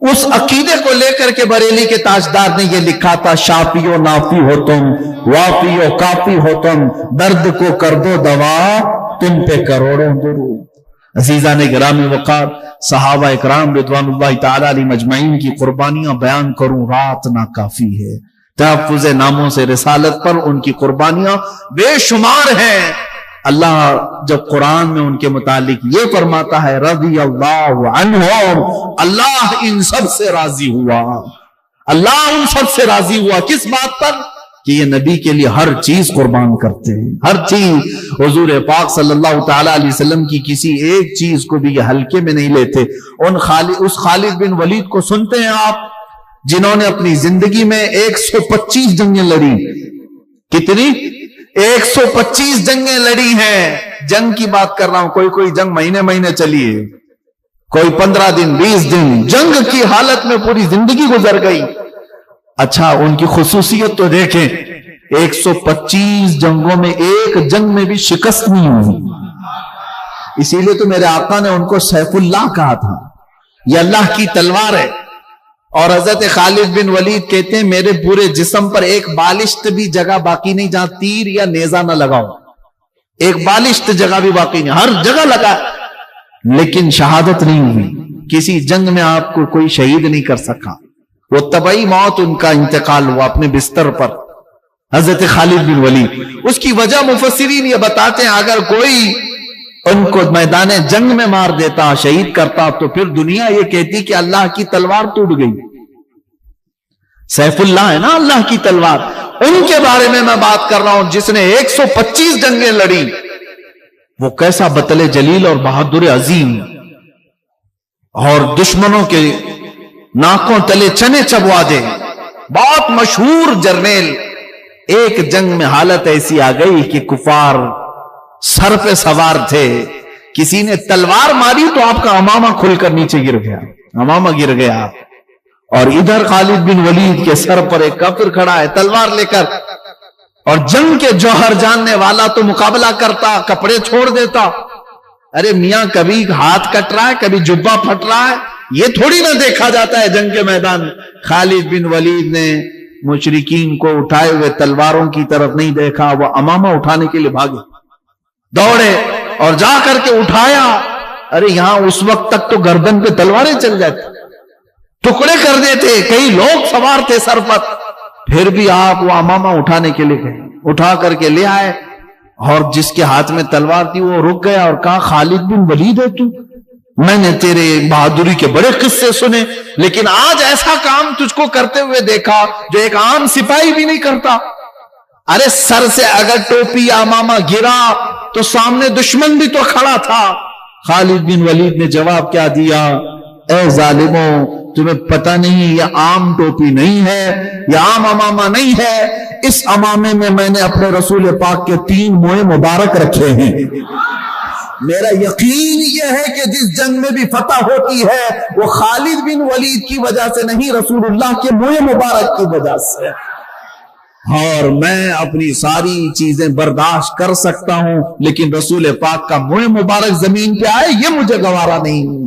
اس عقیدے کو لے کر کے بریلی کے تاجدار نے یہ لکھا تھا، شافی و نافی ہو تم، وافی و کافی ہو تم، درد کو کر دو دوا، تم پہ کروڑوں درود. عزیزان گرامی وقار، صحابہ اکرام رضوان اللہ تعالی علیہ مجمعین کی قربانیاں بیان کروں رات نہ کافی ہے. تحفظ ناموس رسالت پر ان کی قربانیاں بے شمار ہیں. اللہ جب قرآن میں ان کے متعلق یہ فرماتا ہے رضی اللہ عنہم، اللہ ان سب سے راضی ہوا. اللہ ان سب سے راضی ہوا کس بات پر؟ کہ یہ نبی کے لیے ہر چیز قربان کرتے ہیں، ہر چیز. حضور پاک صلی اللہ تعالی علیہ وسلم کی کسی ایک چیز کو بھی یہ ہلکے میں نہیں لیتے. اس خالد بن ولید کو سنتے ہیں آپ، جنہوں نے اپنی زندگی میں 125 جنگیں لڑی. کتنی؟ 125 جنگیں لڑی ہیں. جنگ کی بات کر رہا ہوں، کوئی جنگ مہینے چلی ہے، کوئی 15 دن 20 دن، جنگ کی حالت میں پوری زندگی گزر گئی. اچھا، ان کی خصوصیت تو دیکھیں، 125 جنگوں میں ایک جنگ میں بھی شکست نہیں ہوئی. اسی لیے تو میرے آقا نے ان کو سیف اللہ کہا تھا، یہ اللہ کی تلوار ہے. اور حضرت خالد بن ولید کہتے ہیں میرے پورے جسم پر ایک بالشت بھی جگہ باقی نہیں جہاں تیر یا نیزہ نہ لگاؤ. ایک بالشت جگہ بھی باقی نہیں، ہر جگہ لگا، لیکن شہادت نہیں ہوئی. کسی جنگ میں آپ کو کوئی شہید نہیں کر سکا. وہ طبعی موت ان کا انتقال ہوا اپنے بستر پر، حضرت خالد بن ولید. اس کی وجہ مفسرین یہ بتاتے ہیں، اگر کوئی ان کو میدان جنگ میں مار دیتا، شہید کرتا، تو پھر دنیا یہ کہتی کہ اللہ کی تلوار ٹوٹ گئی. سیف اللہ ہے نا اللہ کی تلوار. ان کے بارے میں بات کر رہا ہوں جس نے 125 جنگیں لڑی. وہ کیسا بطل جلیل اور بہادر عظیم، اور دشمنوں کے ناکوں تلے چنے چبوا دے، بہت مشہور جرنیل. ایک جنگ میں حالت ایسی آ گئی کہ کفار سر پہ سوار تھے، کسی نے تلوار ماری تو آپ کا امامہ کھل کر نیچے گر گیا، امامہ گر گیا، اور ادھر خالد بن ولید کے سر پر ایک کافر کھڑا ہے تلوار لے کر، اور جنگ کے جوہر جاننے والا تو مقابلہ کرتا، کپڑے چھوڑ دیتا۔ ارے میاں کبھی ہاتھ کٹ رہا ہے، کبھی جبہ پھٹ رہا ہے، یہ تھوڑی نہ دیکھا جاتا ہے جنگ کے میدان میں۔ خالد بن ولید نے مشرکین کو اٹھائے ہوئے تلواروں کی طرف نہیں دیکھا، وہ امامہ اٹھانے کے لیے بھاگے، دوڑے اور جا کر کے اٹھایا۔ ارے یہاں اس وقت تک تو گردن پہ تلواریں چل جاتی، ٹکڑے کر دیتے، کئی لوگ سوار تھے سر پر، پھر بھی آپ وہ امامہ اٹھانے کے لیے گئے، اٹھا کر کے لے آئے، اور جس کے ہاتھ میں تلوار تھی وہ رک گیا اور کہا خالد بن ولید ہے تو؟ میں نے تیرے بہادری کے بڑے قصے سنے، لیکن آج ایسا کام تجھ کو کرتے ہوئے دیکھا جو ایک عام سپاہی بھی نہیں کرتا۔ ارے سر سے اگر ٹوپی یا امامہ گرا تو سامنے دشمن بھی تو کھڑا تھا۔ خالد بن ولید نے جواب کیا دیا؟ اے ظالموں، تمہیں پتہ نہیں یہ عام ٹوپی نہیں ہے، یہ عام امامہ نہیں ہے، اس امامے میں نے اپنے رسول پاک کے 3 موئے مبارک رکھے ہیں۔ میرا یقین یہ ہے کہ جس جنگ میں بھی فتح ہوتی ہے وہ خالد بن ولید کی وجہ سے نہیں، رسول اللہ کے موئے مبارک کی وجہ سے۔ اور میں اپنی ساری چیزیں برداشت کر سکتا ہوں، لیکن رسول پاک کا موئے مبارک زمین پہ آئے یہ مجھے گوارا نہیں،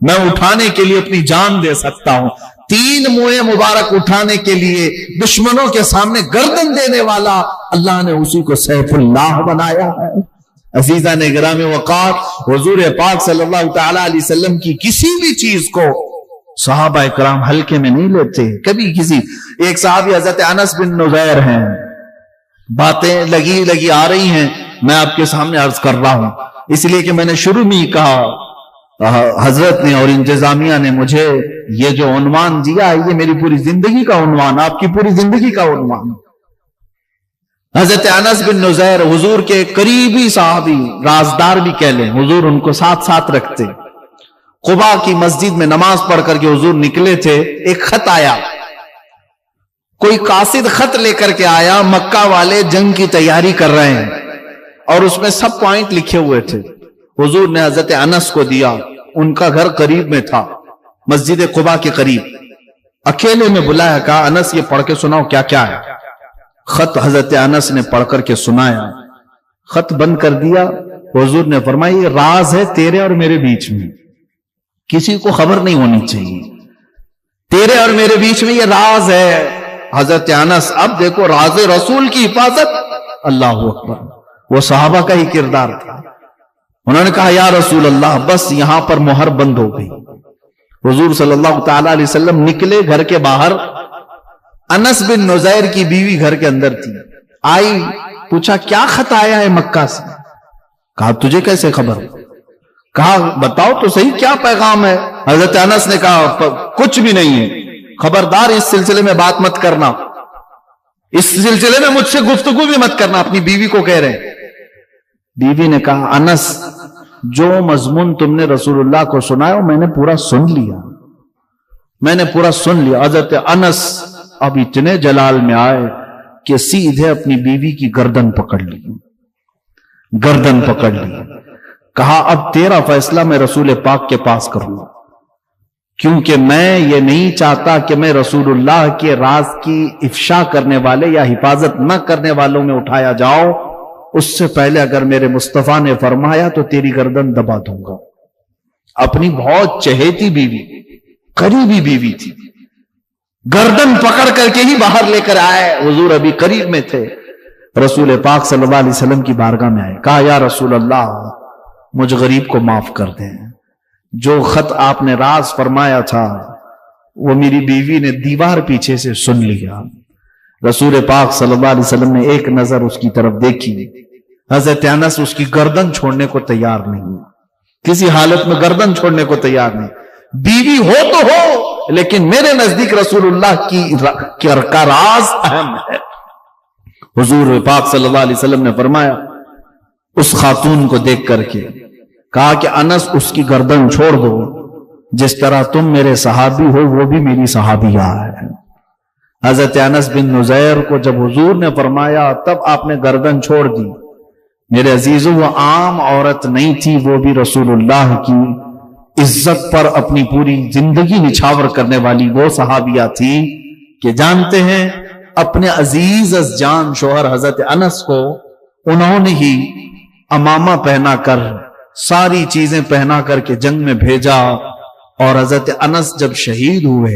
میں اٹھانے کے لیے اپنی جان دے سکتا ہوں۔ 3 موئے مبارک اٹھانے کے لیے دشمنوں کے سامنے گردن دینے والا اللہ نے اسی کو سیف اللہ بنایا ہے۔ عزیزان گرامی وقار، حضور پاک صلی اللہ تعالی علیہ وسلم کی کسی بھی چیز کو صحابہ کرام ہلکے میں نہیں لیتے کبھی کسی۔ ایک صحابی حضرت انس بن نذیر ہیں، باتیں لگی آ رہی ہیں، میں آپ کے سامنے عرض کر رہا ہوں، اس لیے کہ میں نے شروع میں ہی کہا، حضرت نے اور انتظامیہ نے مجھے یہ جو عنوان دیا ہے یہ میری پوری زندگی کا عنوان، آپ کی پوری زندگی کا عنوان۔ حضرت انس بن نذیر حضور کے قریبی صحابی، رازدار بھی کہہ لیں، حضور ان کو ساتھ رکھتے۔ قباء کی مسجد میں نماز پڑھ کر کے حضور نکلے تھے، ایک خط آیا، کوئی قاصد خط لے کر کے آیا، مکہ والے جنگ کی تیاری کر رہے ہیں اور اس میں سب پوائنٹ لکھے ہوئے تھے۔ حضور نے حضرت انس کو دیا، ان کا گھر قریب میں تھا، مسجد قباء کے قریب، اکیلے میں بلایا، کہا انس یہ پڑھ کے سناؤ کیا کیا ہے۔ خط حضرت انس نے پڑھ کر کے سنایا، خط بند کر دیا۔ حضور نے فرمایا یہ راز ہے تیرے اور میرے بیچ میں، کسی کو خبر نہیں ہونی چاہیے، تیرے اور میرے بیچ میں یہ راز ہے۔ حضرت انس، اب دیکھو راز رسول کی حفاظت، اللہ اکبر، وہ صحابہ کا ہی کردار تھا۔ انہوں نے کہا یا رسول اللہ بس یہاں پر مہر بند ہو گئی۔ حضور صلی اللہ تعالی علیہ وسلم نکلے گھر کے باہر، انس بن نذیر کی بیوی گھر کے اندر تھی، آئی، پوچھا کیا خط آیا ہے مکہ سے؟ کہا تجھے کیسے خبر؟ کہا بتاؤ تو صحیح کیا پیغام ہے؟ حضرت انس نے کہا کچھ بھی نہیں ہے، خبردار اس سلسلے میں بات مت کرنا، اس سلسلے میں مجھ سے گفتگو بھی مت کرنا، اپنی بیوی کو کہہ رہے ہیں۔ بیوی نے کہا انس جو مضمون تم نے رسول اللہ کو سنایا میں نے پورا سن لیا، میں نے پورا سن لیا۔ حضرت انس اب اتنے جلال میں آئے کہ سیدھے اپنی بیوی کی گردن پکڑ لی، گردن پکڑ لی، کہا اب تیرا فیصلہ میں رسول پاک کے پاس کروں، کیونکہ میں یہ نہیں چاہتا کہ میں رسول اللہ کے راز کی افشا کرنے والے یا حفاظت نہ کرنے والوں میں اٹھایا جاؤ، اس سے پہلے اگر میرے مصطفیٰ نے فرمایا تو تیری گردن دبا دوں گا۔ اپنی بہت چہیتی بیوی، قریبی بیوی تھی، گردن پکڑ کر کے ہی باہر لے کر آئے۔ حضور ابھی قریب میں تھے، رسول پاک صلی اللہ علیہ وسلم کی بارگاہ میں آئے، کہا یا رسول اللہ مجھ غریب کو معاف کر دیں، جو خط آپ نے راز فرمایا تھا وہ میری بیوی نے دیوار پیچھے سے سن لیا۔ رسول پاک صلی اللہ علیہ وسلم نے ایک نظر اس کی طرف دیکھی، حضرت انس اس کی گردن چھوڑنے کو تیار نہیں، کسی حالت میں گردن چھوڑنے کو تیار نہیں، بیوی ہو تو ہو لیکن میرے نزدیک رسول اللہ کا راز اہم ہے۔ حضور پاک صلی اللہ علیہ وسلم نے فرمایا، اس خاتون کو دیکھ کر کے کہا کہ انس اس کی گردن چھوڑ دو، جس طرح تم میرے صحابی ہو وہ بھی میری صحابیہ ہے۔ حضرت انس بن نذیر کو جب حضور نے فرمایا تب آپ نے گردن چھوڑ دی۔ میرے عزیزوں وہ عام عورت نہیں تھی، وہ بھی رسول اللہ کی عزت پر اپنی پوری زندگی نچھاور کرنے والی وہ صحابیہ تھی کہ جانتے ہیں اپنے عزیز از جان شوہر حضرت انس کو انہوں نے ہی امامہ پہنا کر ساری چیزیں پہنا کر کے جنگ میں بھیجا، اور حضرت انس جب شہید ہوئے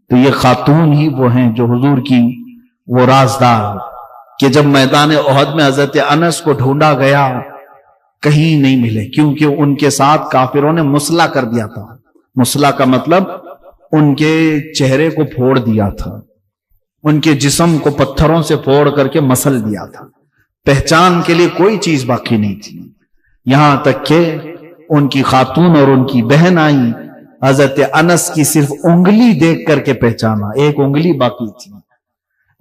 تو یہ خاتون ہی وہ ہیں جو حضور کی وہ رازدار کہ جب میدان احد میں حضرت انس کو ڈھونڈا گیا کہیں نہیں ملے، کیونکہ ان کے ساتھ کافروں نے مسلح کر دیا تھا۔ مسلح کا مطلب ان کے چہرے کو پھوڑ دیا تھا، ان کے جسم کو پتھروں سے پھوڑ کر کے مسل دیا تھا، پہچان کے لیے کوئی چیز باقی نہیں تھی۔ یہاں تک کہ ان کی خاتون اور ان کی بہن آئی، حضرت انس کی صرف انگلی دیکھ کر کے پہچانا، ایک انگلی باقی تھی،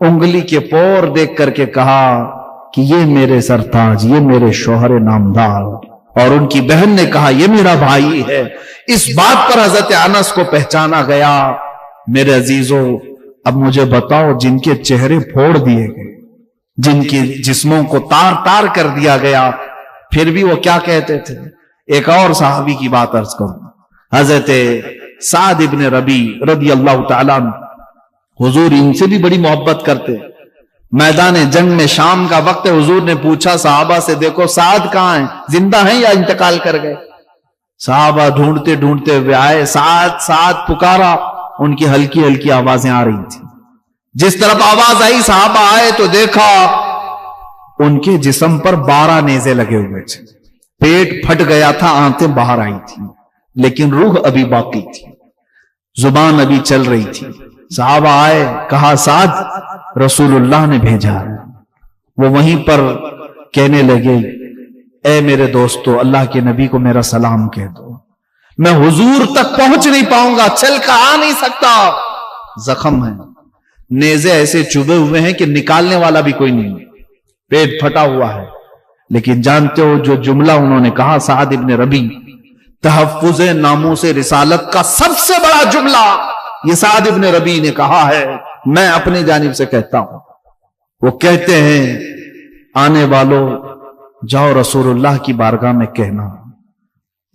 انگلی کے پور دیکھ کر کے کہا کہ یہ میرے سرتاج، یہ میرے شوہر نامدار، اور ان کی بہن نے کہا یہ میرا بھائی ہے۔ اس بات پر حضرت انس کو پہچانا گیا۔ میرے عزیزوں اب مجھے بتاؤ، جن کے چہرے پھوڑ دیے گئے، جن کے جسموں کو تار تار کر دیا گیا، پھر بھی وہ کیا کہتے تھے؟ ایک اور صحابی کی بات عرض کروں، حضرت سعد ابن ربی رضی اللہ تعالیٰ عنہ، حضور ان سے بھی بڑی محبت کرتے۔ میدان جنگ میں شام کا وقت، حضور نے پوچھا صحابہ سے، دیکھو سعد کہاں ہیں، زندہ ہیں یا انتقال کر گئے؟ صحابہ ڈھونڈتے ڈھونڈتے ہوئے آئے، سعد سعد پکارا، ان کی ہلکی ہلکی آوازیں آ رہی تھی۔ جس طرف آواز آئی صحابہ آئے تو دیکھا ان کے جسم پر 12 نیزے لگے ہوئے تھے، پیٹ پھٹ گیا تھا، آنتیں باہر آئی تھی، لیکن روح ابھی باقی تھی، زبان ابھی چل رہی تھی۔ صحابہ آئے، کہا سعد رسول اللہ نے بھیجا ہے۔ وہ وہیں پر کہنے لگے، اے میرے دوستو، اللہ کے نبی کو میرا سلام کہہ دو، میں حضور تک پہنچ نہیں پاؤں گا، چل کر آ نہیں سکتا، زخم ہے، نیزے ایسے چبھے ہوئے ہیں کہ نکالنے والا بھی کوئی نہیں، پیٹ پھٹا ہوا ہے۔ لیکن جانتے ہو جو جملہ انہوں نے کہا، سعد ابن ربی، تحفظ ناموس رسالت کا سب سے بڑا جملہ یہ سعد ابن ربی نے کہا ہے، میں اپنی جانب سے کہتا ہوں۔ وہ کہتے ہیں، آنے والوں جاؤ رسول اللہ کی بارگاہ میں کہنا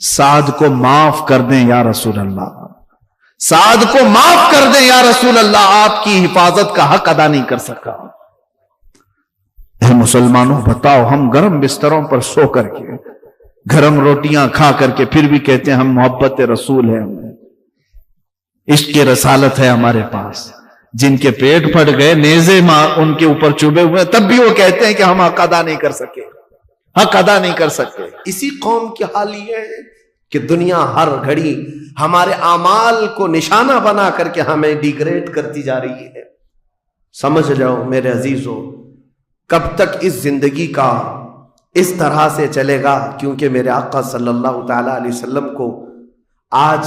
سعد کو معاف کر دیں یا رسول اللہ، سعد کو معاف کر دیں یا رسول اللہ، آپ کی حفاظت کا حق ادا نہیں کر سکا۔ اے مسلمانوں بتاؤ، ہم گرم بستروں پر سو کر کے، گرم روٹیاں کھا کر کے، پھر بھی کہتے ہیں ہم محبت رسول ہیں، عشق رسالت ہے ہمارے پاس۔ جن کے پیٹ پھٹ گئے، نیزے ان کے اوپر چوبے ہوئے، تب بھی وہ کہتے ہیں کہ ہم حق ادا نہیں کر سکے، حق ادا نہیں کر سکتے۔ اسی قوم کی حال یہ ہے کہ دنیا ہر گھڑی ہمارے اعمال کو نشانہ بنا کر کے ہمیں ڈیگریڈ کرتی جا رہی ہے۔ سمجھ جاؤ میرے عزیزو، کب تک اس زندگی کا اس طرح سے چلے گا؟ کیونکہ میرے آقا صلی اللہ تعالی علیہ وسلم کو آج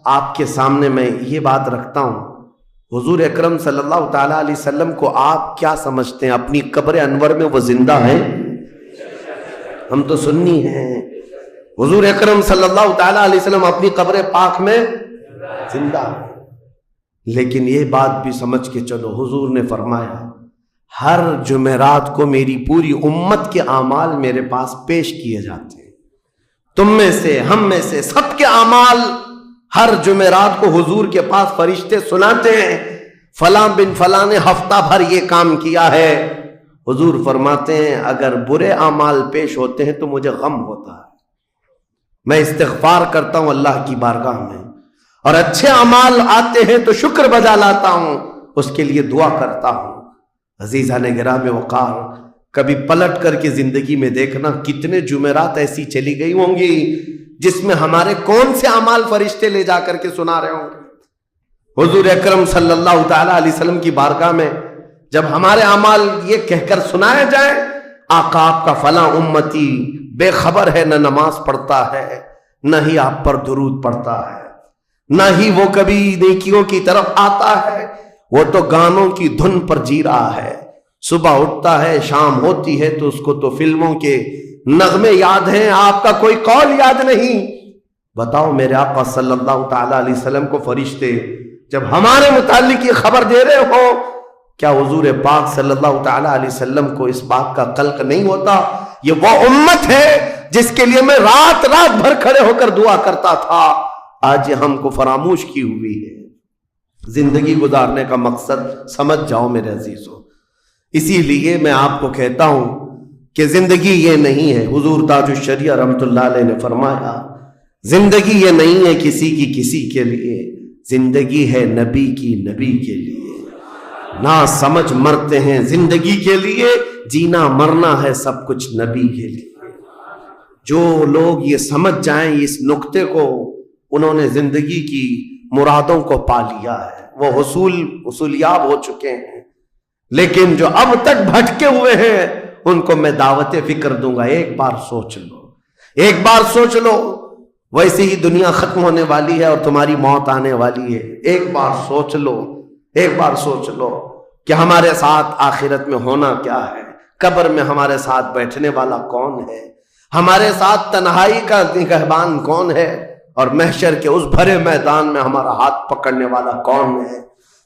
آپ کے سامنے میں یہ بات رکھتا ہوں، حضور اکرم صلی اللہ تعالی علیہ وسلم کو آپ کیا سمجھتے ہیں؟ اپنی قبر انور میں وہ زندہ ہیں؟ ہم تو سنی ہیں۔ حضور اکرم صلی اللہ تعالی علیہ وسلم اپنی قبر پاک میں زندہ ہیں، لیکن یہ بات بھی سمجھ کے چلو، حضور نے فرمایا ہر جمعرات کو میری پوری امت کے اعمال میرے پاس پیش کیے جاتے ہیں، تم میں سے، ہم میں سے، سب کے اعمال ہر جمعرات کو حضور کے پاس فرشتے سناتے ہیں، فلاں بن فلاں نے ہفتہ بھر یہ کام کیا ہے۔ حضور فرماتے ہیں اگر برے اعمال پیش ہوتے ہیں تو مجھے غم ہوتا ہے، میں استغفار کرتا ہوں اللہ کی بارگاہ میں، اور اچھے اعمال آتے ہیں تو شکر بجا لاتا ہوں، اس کے لیے دعا کرتا ہوں۔ عزیزان گرامی وقار، کبھی پلٹ کر کے زندگی میں دیکھنا کتنے جمعرات ایسی چلی گئی ہوں گی جس میں ہمارے کون سے اعمال فرشتے لے جا کر کے سنا رہے ہوں گے۔ حضور اکرم صلی اللہ تعالی علیہ وسلم کی بارگاہ میں جب ہمارے اعمال یہ کہہ کر سنائے جائیں، آقا آپ کا فلاں امتی بے خبر ہے، نہ نماز پڑھتا ہے، نہ ہی آپ پر درود پڑھتا ہے، نہ ہی وہ کبھی نیکیوں کی طرف آتا ہے، وہ تو گانوں کی دھن پر جی رہا ہے، صبح اٹھتا ہے، شام ہوتی ہے تو اس کو تو فلموں کے نغمے یاد ہیں، آپ کا کوئی قول یاد نہیں۔ بتاؤ میرے آقا صلی اللہ تعالی علیہ وسلم کو فرشتے جب ہمارے متعلق یہ خبر دے رہے ہو، کیا حضور پاک صلی اللہ تعالی علیہ وسلم کو اس بات کا قلق نہیں ہوتا یہ وہ امت ہے جس کے لیے میں رات رات بھر کھڑے ہو کر دعا کرتا تھا، آج یہ ہم کو فراموش کی ہوئی ہے۔ زندگی گزارنے کا مقصد سمجھ جاؤ میرے عزیزو۔ اسی لیے میں آپ کو کہتا ہوں کہ زندگی یہ نہیں ہے، حضور تاج الشریعہ رحمت اللہ علیہ نے فرمایا زندگی یہ نہیں ہے کسی کی کسی کے لیے، زندگی ہے نبی کی نبی کے لیے۔ نہ سمجھ مرتے ہیں زندگی کے لیے، جینا مرنا ہے سب کچھ نبی کے لیے۔ جو لوگ یہ سمجھ جائیں اس نقطے کو، انہوں نے زندگی کی مرادوں کو پا لیا ہے، وہ حصولیاب ہو چکے ہیں۔ لیکن جو اب تک بھٹکے ہوئے ہیں ان کو میں دعوت فکر دوں گا، ایک بار سوچ لو، ایک بار سوچ لو، ویسے ہی دنیا ختم ہونے والی ہے اور تمہاری موت آنے والی ہے۔ ایک بار سوچ لو، ایک بار سوچ لو کہ ہمارے ساتھ آخرت میں ہونا کیا ہے، قبر میں ہمارے ساتھ بیٹھنے والا کون ہے، ہمارے ساتھ تنہائی کا نگہبان کون ہے، اور محشر کے اس بھرے میدان میں ہمارا ہاتھ پکڑنے والا کون ہے۔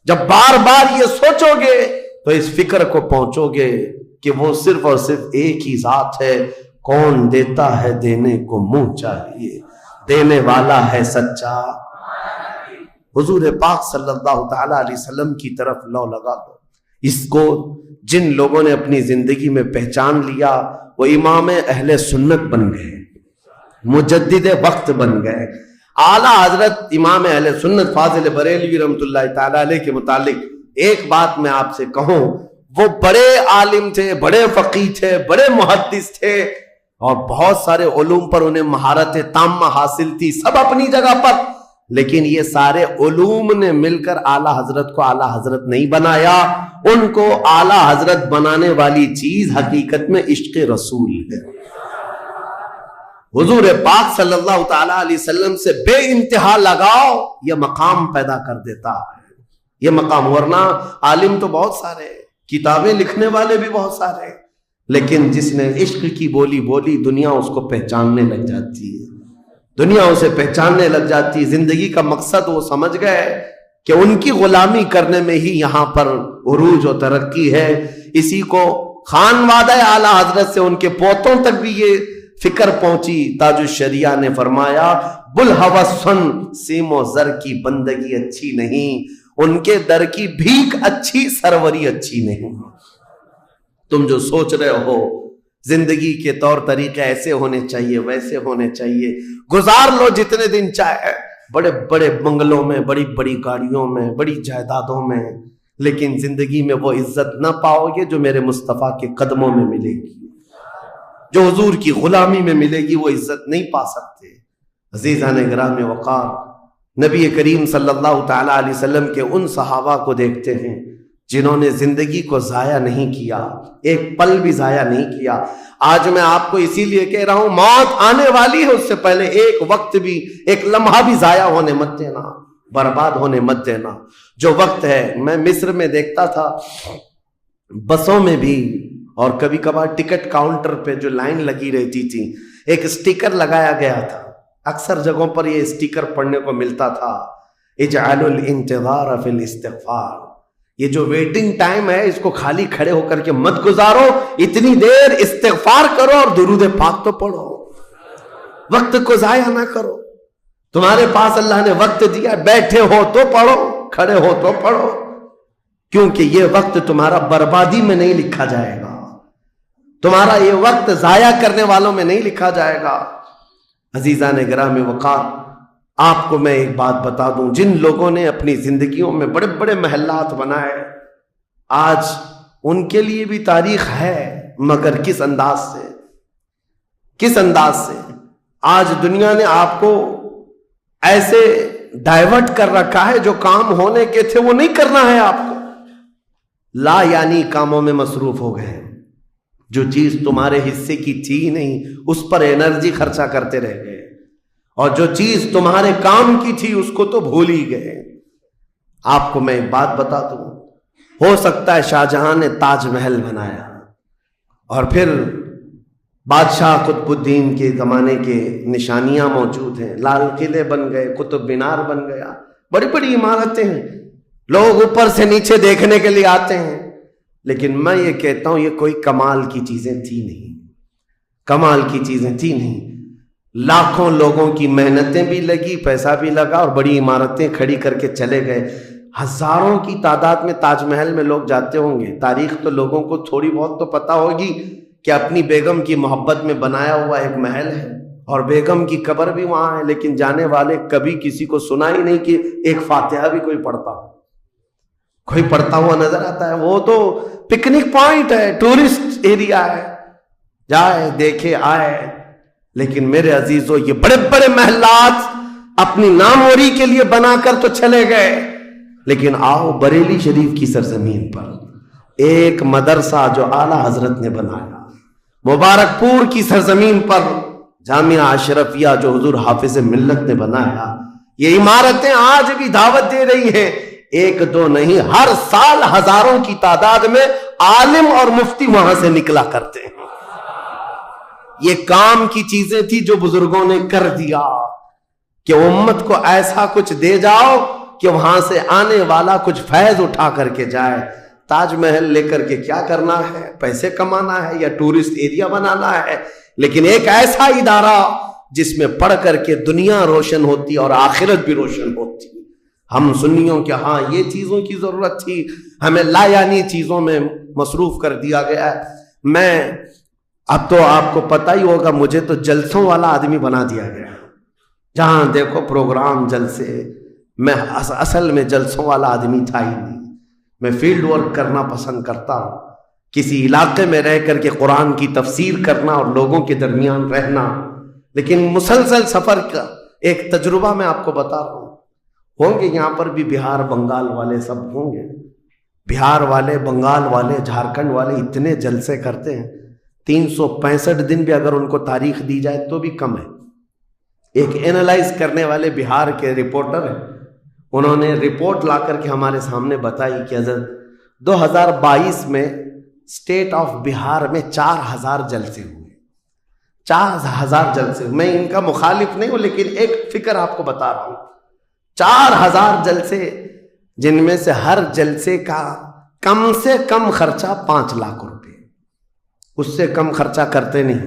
جب بار بار یہ سوچو گے تو اس فکر کو پہنچو گے کہ وہ صرف اور صرف ایک ہی ذات ہے، کون دیتا ہے دینے کو منہ چاہیے، دینے والا ہے سچا۔ حضور پاک صلی اللہ تعالی علیہ وسلم کی طرف لو لگا دو۔ اس کو جن لوگوں نے اپنی زندگی میں پہچان لیا وہ امام اہل سنت بن گئے، مجدد وقت بن گئے۔ اعلیٰ حضرت امام اہل سنت فاضل بریلوی رحمۃ اللہ تعالی علیہ کے متعلق ایک بات میں آپ سے کہوں، وہ بڑے عالم تھے، بڑے فقیہ تھے، بڑے محدث تھے، اور بہت سارے علوم پر انہیں مہارت تامہ حاصل تھی، سب اپنی جگہ پر، لیکن یہ سارے علوم نے مل کر اعلیٰ حضرت کو اعلیٰ حضرت نہیں بنایا۔ ان کو اعلیٰ حضرت بنانے والی چیز حقیقت میں عشق رسول ہے۔ حضور پاک صلی اللہ تعالی علیہ وسلم سے بے انتہا لگاؤ، یہ مقام پیدا کر دیتا ہے، یہ مقام۔ ورنہ عالم تو بہت سارے، کتابیں لکھنے والے بھی بہت سارے، لیکن جس نے عشق کی بولی بولی دنیا اس کو پہچاننے لگ جاتی ہے، دنیا اسے پہچاننے لگ جاتی ہے۔ زندگی کا مقصد وہ سمجھ گئے کہ ان کی غلامی کرنے میں ہی یہاں پر عروج و ترقی ہے۔ اسی کو خانوادہ اعلیٰ حضرت سے ان کے پوتوں تک بھی یہ فکر پہنچی۔ تاج الشریعہ نے فرمایا بلحوثن سیم و زر کی بندگی اچھی نہیں، ان کے در کی بھیک اچھی، سروری اچھی نہیں۔ تم جو سوچ رہے ہو زندگی کے طور طریقے ایسے ہونے چاہیے، ویسے ہونے چاہیے، گزار لو جتنے دن چاہے، بڑے بڑے بنگلوں میں، بڑی بڑی گاڑیوں میں، بڑی جائیدادوں میں، لیکن زندگی میں وہ عزت نہ پاؤ گے جو میرے مصطفیٰ کے قدموں میں ملے گی، جو حضور کی غلامی میں ملے گی، وہ عزت نہیں پا سکتے۔ عزیزان گرامی وقار، نبی کریم صلی اللہ تعالی علیہ وسلم کے ان صحابہ کو دیکھتے ہیں جنہوں نے زندگی کو ضائع نہیں کیا، ایک پل بھی ضائع نہیں کیا۔ آج میں آپ کو اسی لیے کہہ رہا ہوں موت آنے والی ہے، اس سے پہلے ایک وقت بھی، ایک لمحہ بھی ضائع ہونے مت دینا، برباد ہونے مت دینا۔ جو وقت ہے، میں مصر میں دیکھتا تھا بسوں میں بھی، اور کبھی کبھار ٹکٹ کاؤنٹر پہ جو لائن لگی رہتی تھی، ایک اسٹیکر لگایا گیا تھا، اکثر جگہوں پر یہ اسٹیکر پڑھنے کو ملتا تھا، اجعلوا الانتظار فی الاستغفار، یہ جو ویٹنگ ٹائم ہے اس کو خالی کھڑے ہو کر کے مت گزارو، اتنی دیر استغفار کرو اور درود پاک تو پڑھو، وقت کو ضائع نہ کرو۔ تمہارے پاس اللہ نے وقت دیا، بیٹھے ہو تو پڑھو، کھڑے ہو تو پڑھو، کیونکہ یہ وقت تمہارا بربادی میں نہیں لکھا جائے گا، تمہارا یہ وقت ضائع کرنے والوں میں نہیں لکھا جائے گا۔ عزیزان گرامی وقار، آپ کو میں ایک بات بتا دوں، جن لوگوں نے اپنی زندگیوں میں بڑے بڑے محلات بنائے، آج ان کے لیے بھی تاریخ ہے، مگر کس انداز سے، کس انداز سے۔ آج دنیا نے آپ کو ایسے ڈائیورٹ کر رکھا ہے، جو کام ہونے کے تھے وہ نہیں کرنا ہے آپ کو، لا یعنی کاموں میں مصروف ہو گئے، جو چیز تمہارے حصے کی تھی نہیں اس پر انرجی خرچہ کرتے رہ گئے، اور جو چیز تمہارے کام کی تھی اس کو تو بھول ہی گئے۔ آپ کو میں ایک بات بتا دوں، ہو سکتا ہے شاہ جہاں نے تاج محل بنایا، اور پھر بادشاہ قطب الدین کے زمانے کے نشانیاں موجود ہیں، لال قلعے بن گئے، قطب مینار بن گیا، بڑی بڑی عمارتیں ہیں، لوگ اوپر سے نیچے دیکھنے کے لیے آتے ہیں، لیکن میں یہ کہتا ہوں یہ کوئی کمال کی چیزیں تھی نہیں۔ کمال کی چیزیں تھی نہیں. لاکھوں لوگوں کی محنتیں بھی لگی, پیسہ بھی لگا, اور بڑی عمارتیں کھڑی کر کے چلے گئے. ہزاروں کی تعداد میں تاج محل میں لوگ جاتے ہوں گے. تاریخ تو لوگوں کو تھوڑی بہت تو پتہ ہوگی کہ اپنی بیگم کی محبت میں بنایا ہوا ایک محل ہے, اور بیگم کی قبر بھی وہاں ہے, لیکن جانے والے کبھی کسی کو سنا ہی نہیں کہ ایک فاتحہ بھی کوئی پڑھتا ہو. کوئی پڑھتا ہوا نظر آتا ہے؟ وہ تو پکنک پوائنٹ ہے, ٹورسٹ ایریا ہے, جائے دیکھے آئے. لیکن میرے عزیزو, یہ بڑے بڑے محلات اپنی ناموری کے لیے بنا کر تو چلے گئے, لیکن آؤ بریلی شریف کی سرزمین پر ایک مدرسہ جو اعلیٰ حضرت نے بنایا, مبارک پور کی سرزمین پر جامعہ اشرفیہ جو حضور حافظ ملت نے بنایا, یہ عمارتیں آج بھی دعوت دے رہی ہیں. ایک دو نہیں, ہر سال ہزاروں کی تعداد میں عالم اور مفتی وہاں سے نکلا کرتے ہیں. یہ کام کی چیزیں تھی جو بزرگوں نے کر دیا کہ امت کو ایسا کچھ دے جاؤ کہ وہاں سے آنے والا کچھ فیض اٹھا کر کے جائے. تاج محل لے کر کے کیا کرنا ہے؟ پیسے کمانا ہے یا ٹورسٹ ایریا بنانا ہے؟ لیکن ایک ایسا ادارہ جس میں پڑھ کر کے دنیا روشن ہوتی اور آخرت بھی روشن ہوتی. ہم سنیوں کہ ہاں یہ چیزوں کی ضرورت تھی, ہمیں لا یعنی چیزوں میں مصروف کر دیا گیا ہے. میں اب تو آپ کو پتہ ہی ہوگا, مجھے تو جلسوں والا آدمی بنا دیا گیا. جہاں دیکھو پروگرام, جلسے. میں اصل میں جلسوں والا آدمی تھا ہی نہیں. میں فیلڈ ورک کرنا پسند کرتا ہوں, کسی علاقے میں رہ کر کے قرآن کی تفسیر کرنا اور لوگوں کے درمیان رہنا. لیکن مسلسل سفر کا ایک تجربہ میں آپ کو بتا رہا ہوں. ہوں گے یہاں پر بھی بہار بنگال والے, سب ہوں گے. بہار والے, بنگال والے, جھارکھنڈ والے اتنے جلسے کرتے ہیں, 365 دن بھی اگر ان کو تاریخ دی جائے تو بھی کم ہے. ایک اینالائز کرنے والے بہار کے رپورٹر ہیں, انہوں نے رپورٹ لا کر کے ہمارے سامنے بتائی کہ حضرت 2022 میں اسٹیٹ آف بہار میں 4000 جلسے ہوئے. 4000 جلسے. میں ان کا مخالف نہیں ہوں, لیکن ایک فکر آپ کو بتا رہا ہوں. 4000 جلسے, جن میں سے ہر جلسے کا کم سے کم خرچہ 5 لاکھ روپے. اس سے کم خرچہ کرتے نہیں.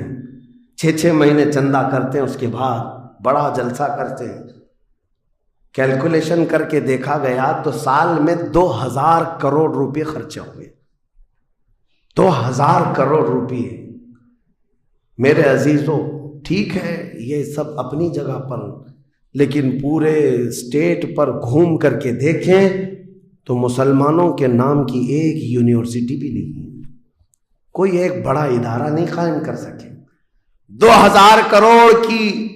6 مہینے چندہ کرتے ہیں, اس کے بعد بڑا جلسہ کرتے ہیں. کیلکولیشن کر کے دیکھا گیا تو سال میں 2000 کروڑ روپے خرچے ہوئے. 2000 کروڑ روپے. میرے عزیزوں, ٹھیک ہے یہ سب اپنی جگہ پر, لیکن پورے اسٹیٹ پر گھوم کر کے دیکھیں تو مسلمانوں کے نام کی ایک یونیورسٹی بھی نہیں ہے, کوئی ایک بڑا ادارہ نہیں قائم کر سکے. 2000 کروڑ کی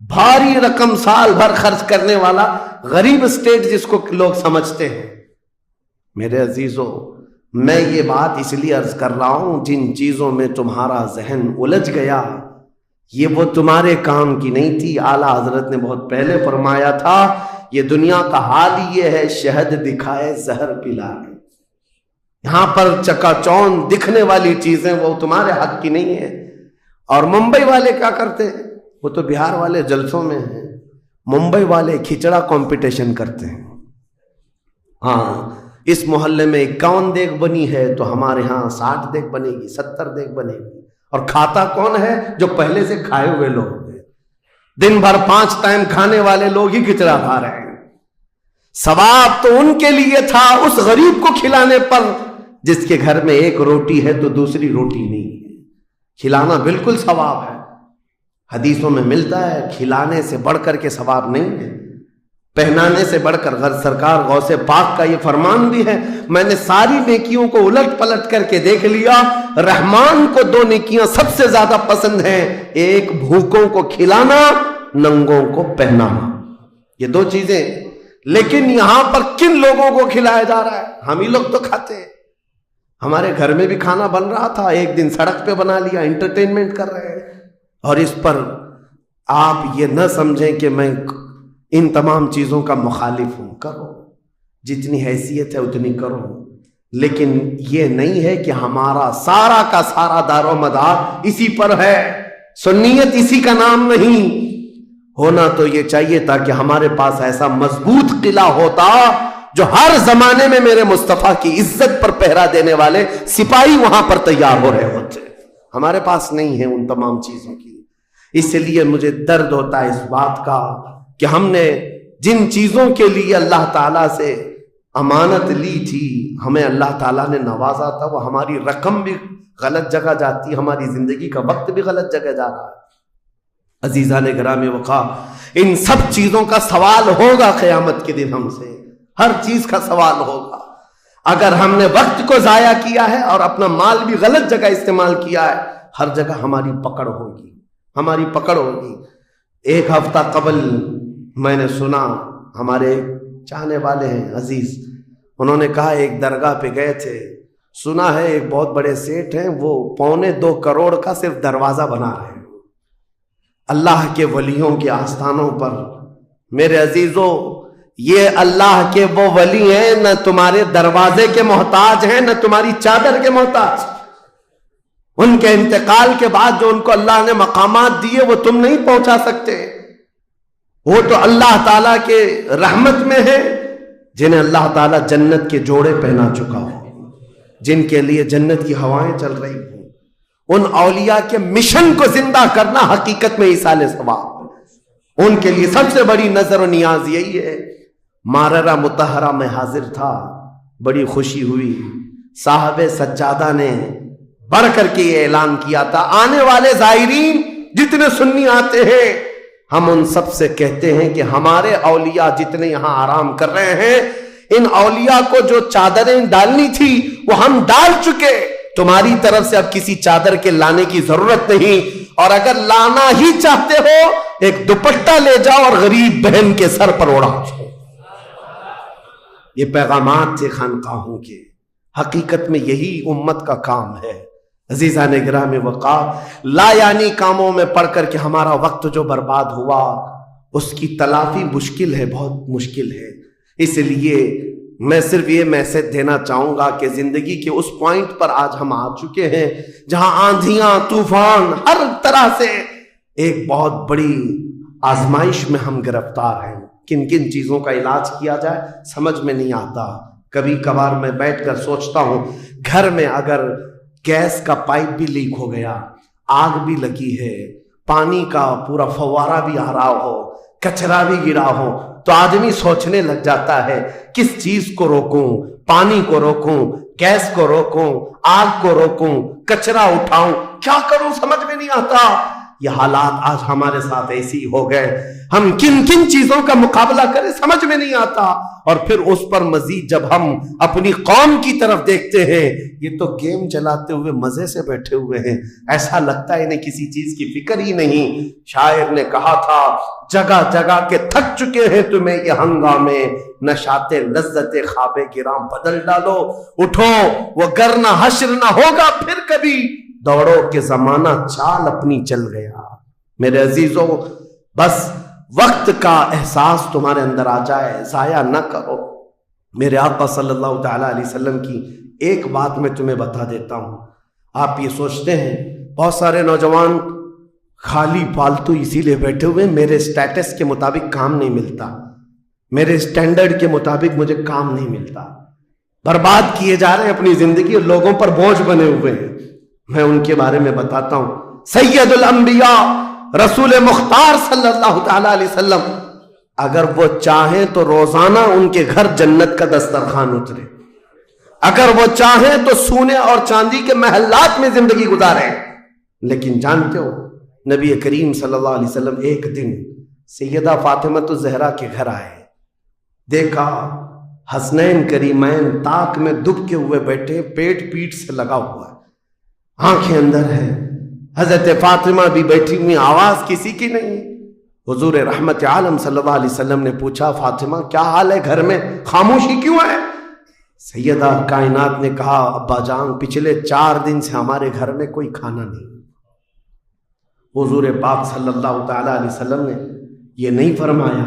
بھاری رقم سال بھر خرچ کرنے والا غریب اسٹیٹ جس کو لوگ سمجھتے ہیں. میرے عزیزوں, میں یہ بات اس لیے عرض کر رہا ہوں, جن چیزوں میں تمہارا ذہن الجھ گیا یہ وہ تمہارے کام کی نہیں تھی. اعلیٰ حضرت نے بہت پہلے فرمایا تھا, یہ دنیا کا حال یہ ہے, شہد دکھائے زہر پلائے. یہاں پر چکا چون دکھنے والی چیزیں وہ تمہارے حق کی نہیں ہے. اور ممبئی والے کیا کرتے ہیں؟ وہ تو بہار والے جلسوں میں ہیں. ممبئی والے کھچڑا کمپٹیشن کرتے ہیں. ہاں, اس محلے میں 51 دیگ بنی ہے تو ہمارے ہاں 60 دیگ بنے گی, 70 دیگ بنے گی. اور کھاتا کون ہے؟ جو پہلے سے کھائے ہوئے لوگ ہیں. دن بھر 5 ٹائم کھانے والے لوگ ہی کھچڑا کھا رہے ہیں. ثواب تو ان کے لیے تھا اس غریب کو کھلانے پر جس کے گھر میں ایک روٹی ہے تو دوسری روٹی نہیں ہے. کھلانا بالکل ثواب ہے. حدیثوں میں ملتا ہے کھلانے سے بڑھ کر کے ثواب نہیں ہے, پہنانے سے بڑھ کر. سرکار غوث پاک کا یہ فرمان بھی ہے, میں نے ساری نیکیوں کو الٹ پلٹ کر کے دیکھ لیا, رحمان کو 2 نیکیاں سب سے زیادہ پسند ہیں, ایک بھوکوں کو کھلانا, ننگوں کو پہنانا. یہ 2 چیزیں. لیکن یہاں پر کن لوگوں کو کھلایا جا رہا ہے؟ ہم ہی لوگ تو کھاتے ہیں. ہمارے گھر میں بھی کھانا بن رہا تھا, ایک دن سڑک پہ بنا لیا, انٹرٹینمنٹ کر رہے ہیں. اور اس پر آپ یہ نہ سمجھیں کہ میں ان تمام چیزوں کا مخالف ہوں. کرو, جتنی حیثیت ہے اتنی کرو, لیکن یہ نہیں ہے کہ ہمارا سارا کا سارا دار و مدار اسی پر ہے. سنیت اسی کا نام نہیں. ہونا تو یہ چاہیے تھا کہ ہمارے پاس ایسا مضبوط قلعہ ہوتا جو ہر زمانے میں میرے مصطفیٰ کی عزت پر پہرا دینے والے سپاہی وہاں پر تیار ہو رہے ہوتے. ہمارے پاس نہیں ہے ان تمام چیزوں کی. اس لیے مجھے درد ہوتا ہے اس بات کا کہ ہم نے جن چیزوں کے لیے اللہ تعالیٰ سے امانت لی تھی, ہمیں اللہ تعالیٰ نے نوازا تھا, وہ ہماری رقم بھی غلط جگہ جاتی, ہماری زندگی کا وقت بھی غلط جگہ جا رہا ہے. عزیزان گرامی وقار, ان سب چیزوں کا سوال ہوگا قیامت کے دن ہم سے, ہر چیز کا سوال ہوگا. اگر ہم نے وقت کو ضائع کیا ہے اور اپنا مال بھی غلط جگہ استعمال کیا ہے, ہر جگہ ہماری پکڑ ہوگی, ہماری پکڑ ہوگی. ایک ہفتہ قبل میں نے سنا, ہمارے چاہنے والے ہیں عزیز, انہوں نے کہا ایک درگاہ پہ گئے تھے, سنا ہے ایک بہت بڑے سیٹ ہیں, وہ 2.25 کروڑ کا صرف دروازہ بنا رہے ہیں اللہ کے ولیوں کے آستانوں پر. میرے عزیزوں, یہ اللہ کے وہ ولی ہیں, نہ تمہارے دروازے کے محتاج ہیں, نہ تمہاری چادر کے محتاج. ان کے انتقال کے بعد جو ان کو اللہ نے مقامات دیے وہ تم نہیں پہنچا سکتے. وہ تو اللہ تعالیٰ کے رحمت میں ہے, جنہیں اللہ تعالیٰ جنت کے جوڑے پہنا چکا ہو, جن کے لیے جنت کی ہوائیں چل رہی ہوں. ان اولیاء کے مشن کو زندہ کرنا حقیقت میں ایصال ثواب. ان کے لیے سب سے بڑی نظر و نیاز یہی ہے. ماررہ مطہرہ میں حاضر تھا, بڑی خوشی ہوئی. صاحب سجادہ نے بڑھ کر کے یہ اعلان کیا تھا, آنے والے زائرین جتنے سنی آتے ہیں, ہم ان سب سے کہتے ہیں کہ ہمارے اولیاء جتنے یہاں آرام کر رہے ہیں, ان اولیاء کو جو چادریں ڈالنی تھی وہ ہم ڈال چکے. تمہاری طرف سے اب کسی چادر کے لانے کی ضرورت نہیں, اور اگر لانا ہی چاہتے ہو ایک دوپٹہ لے جاؤ اور غریب بہن کے سر پر اوڑا. یہ پیغامات تھے خانقاہوں کے. حقیقت میں یہی امت کا کام ہے. عزیزان گرامی وقار, لا یعنی کاموں میں پڑھ کر کے ہمارا وقت جو برباد ہوا اس کی تلافی مشکل ہے, بہت مشکل ہے. اس لیے میں صرف یہ میسج دینا چاہوں گا کہ زندگی کے اس پوائنٹ پر آج ہم آ چکے ہیں جہاں آندھیاں طوفان ہر طرح سے ایک بہت بڑی آزمائش میں ہم گرفتار ہیں. کن کن چیزوں کا علاج کیا جائے سمجھ میں نہیں آتا. کبھی کبھار میں بیٹھ کر سوچتا ہوں, گھر میں اگر گیس کا پائپ بھی لیک ہو گیا, آگ بھی لگی ہے, پانی کا پورا فوارہ بھی آ رہا ہو, کچرا بھی گرا ہو, تو آدمی سوچنے لگ جاتا ہے کس چیز کو روکوں, پانی کو روکوں, گیس کو روکوں, آگ کو روکوں, کچرا اٹھاؤں, کیا کروں سمجھ میں نہیں آتا. یہ حالات آج ہمارے ساتھ ایسی ہو گئے, ہم کن کن چیزوں کا مقابلہ کریں سمجھ میں نہیں آتا. اور پھر اس پر مزید جب ہم اپنی قوم کی طرف دیکھتے ہیں, یہ تو گیم چلاتے ہوئے مزے سے بیٹھے ہوئے ہیں, ایسا لگتا ہے انہیں کسی چیز کی فکر ہی نہیں. شاعر نے کہا تھا, جگہ جگہ کے تھک چکے ہیں تمہیں یہ ہنگامے, نشاط لذت خواب گراں بدل ڈالو, اٹھو وہ گر نہ حشر نہ ہوگا پھر کبھی, دوڑو کہ زمانہ چال اپنی چل گیا. میرے عزیزوں, بس وقت کا احساس تمہارے اندر آ جائے, ضائع نہ کرو. میرے آقا صلی اللہ تعالیٰ علیہ وسلم کی ایک بات میں تمہیں بتا دیتا ہوں. آپ یہ سوچتے ہیں بہت سارے نوجوان خالی فالتو اسی لیے بیٹھے ہوئے, میرے سٹیٹس کے مطابق کام نہیں ملتا, میرے سٹینڈرڈ کے مطابق مجھے کام نہیں ملتا, برباد کیے جا رہے ہیں اپنی زندگی اور لوگوں پر بوجھ بنے ہوئے ہیں. میں ان کے بارے میں بتاتا ہوں. سید الانبیاء رسول مختار صلی اللہ تعالی علیہ وسلم, اگر وہ چاہیں تو روزانہ ان کے گھر جنت کا دسترخوان اترے, اگر وہ چاہیں تو سونے اور چاندی کے محلات میں زندگی گزاریں. لیکن جانتے ہو نبی کریم صلی اللہ علیہ وسلم ایک دن سیدہ فاطمہ الزہرا کے گھر آئے, دیکھا حسنین کریمین تاک میں دب کے ہوئے بیٹھے, پیٹ پیٹ سے لگا ہوا ہے, آنکھیں اندر ہیں. حضرت فاطمہ بھی بیٹھی ہوئی, آواز کسی کی نہیں. حضور رحمت عالم صلی اللہ علیہ وسلم نے پوچھا, فاطمہ کیا حال ہے, گھر میں خاموشی کیوں ہے؟ سیدہ کائنات نے کہا, ابا جان پچھلے 4 دن سے ہمارے گھر میں کوئی کھانا نہیں. حضور پاک صلی اللہ تعالی علیہ وسلم نے یہ نہیں فرمایا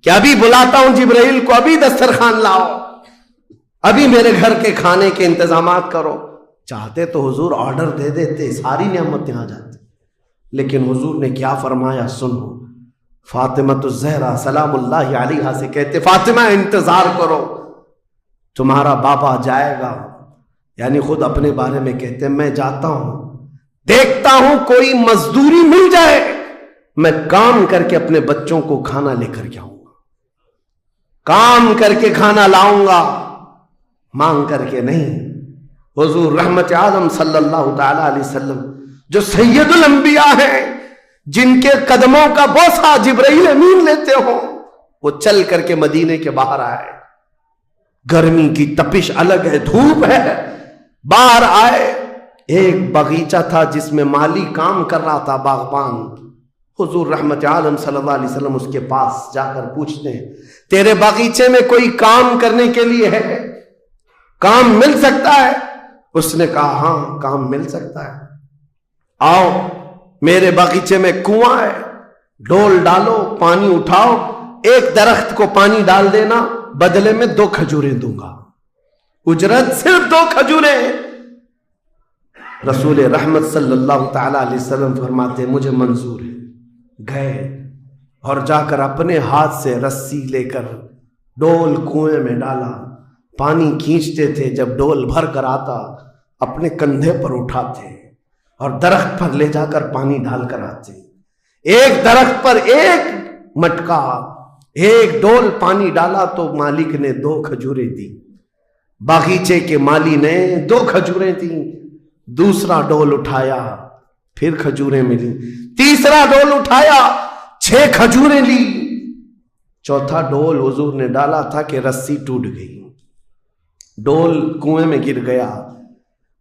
کہ ابھی بلاتا ہوں جبرائیل کو, ابھی دسترخوان لاؤ, ابھی میرے گھر کے کھانے کے انتظامات کرو. چاہتے تو حضور آرڈر دے دیتے, ساری نعمتیں آ جاتی. لیکن حضور نے کیا فرمایا سنو. فاطمہ الزہرا سلام اللہ علیہا سے کہتے, فاطمہ انتظار کرو, تمہارا بابا جائے گا. یعنی خود اپنے بارے میں کہتے, میں جاتا ہوں, دیکھتا ہوں کوئی مزدوری مل جائے، میں کام کر کے اپنے بچوں کو کھانا لے کر کے آؤں گا، کام کر کے کھانا لاؤں گا، مانگ کر کے نہیں۔ حضور رحمت عالم صلی اللہ تعالی علیہ وسلم جو سید الانبیاء ہیں، جن کے قدموں کا بوسہ جبرائیل امین لیتے ہوں، وہ چل کر کے مدینے کے باہر آئے، گرمی کی تپش الگ ہے، دھوپ ہے، باہر آئے، ایک باغیچہ تھا جس میں مالی کام کر رہا تھا، باغبان۔ حضور رحمت عالم صلی اللہ علیہ وسلم اس کے پاس جا کر پوچھتے ہیں، تیرے باغیچے میں کوئی کام کرنے کے لیے ہے؟ کام مل سکتا ہے؟ اس نے کہا ہاں کام مل سکتا ہے، آؤ میرے باغیچے میں کنواں ہے، ڈول ڈالو، پانی اٹھاؤ، ایک درخت کو پانی ڈال دینا، بدلے میں 2 کھجوریں دوں گا، اجرت صرف 2 کھجوریں۔ رسول رحمت صلی اللہ تعالی علیہ وسلم فرماتے ہیں مجھے منظور ہے۔ گئے اور جا کر اپنے ہاتھ سے رسی لے کر ڈول کنویں میں ڈالا، پانی کھینچتے تھے، جب ڈول بھر کر آتا اپنے کندھے پر اٹھاتے اور درخت پر لے جا کر پانی ڈال کر آتے، ایک درخت پر ایک مٹکا، ایک ڈول پانی ڈالا تو مالک نے 2 کھجوریں دی، باغیچے کے مالی نے 2 کھجوریں دی، دوسرا ڈول اٹھایا پھر کھجوریں ملی، تیسرا ڈول اٹھایا 6 کھجوریں لی، چوتھا ڈول حضور نے ڈالا تھا کہ رسی ٹوٹ گئی، ڈول کنویں میں گر گیا۔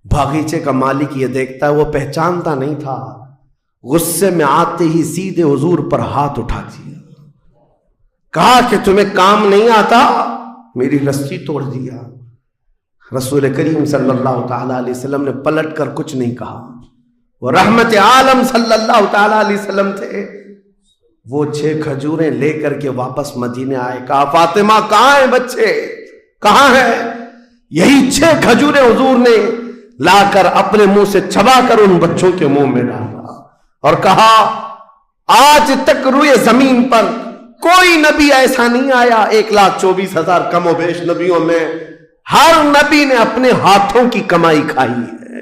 باغیچے کا مالک یہ دیکھتا ہے، وہ پہچانتا نہیں تھا، غصے میں آتے ہی سیدھے حضور پر ہاتھ اٹھا دیا، کہا کہ تمہیں کام نہیں آتا، میری رسی توڑ دیا۔ رسول کریم صلی اللہ تعالی علیہ وسلم نے پلٹ کر کچھ نہیں کہا، وہ رحمت عالم صلی اللہ تعالی علیہ وسلم تھے، وہ 6 کھجوریں لے کر کے واپس مدینے آئے، کہا فاطمہ کہاں ہیں بچے، کہاں ہیں؟ یہی 6 کھجوریں حضور نے لا کر اپنے منہ سے چبا کر ان بچوں کے منہ میں ڈالا اور کہا آج تک روئے زمین پر کوئی نبی ایسا نہیں آیا، 1,24,000 کم و بیش نبیوں میں ہر نبی نے اپنے ہاتھوں کی کمائی کھائی ہے،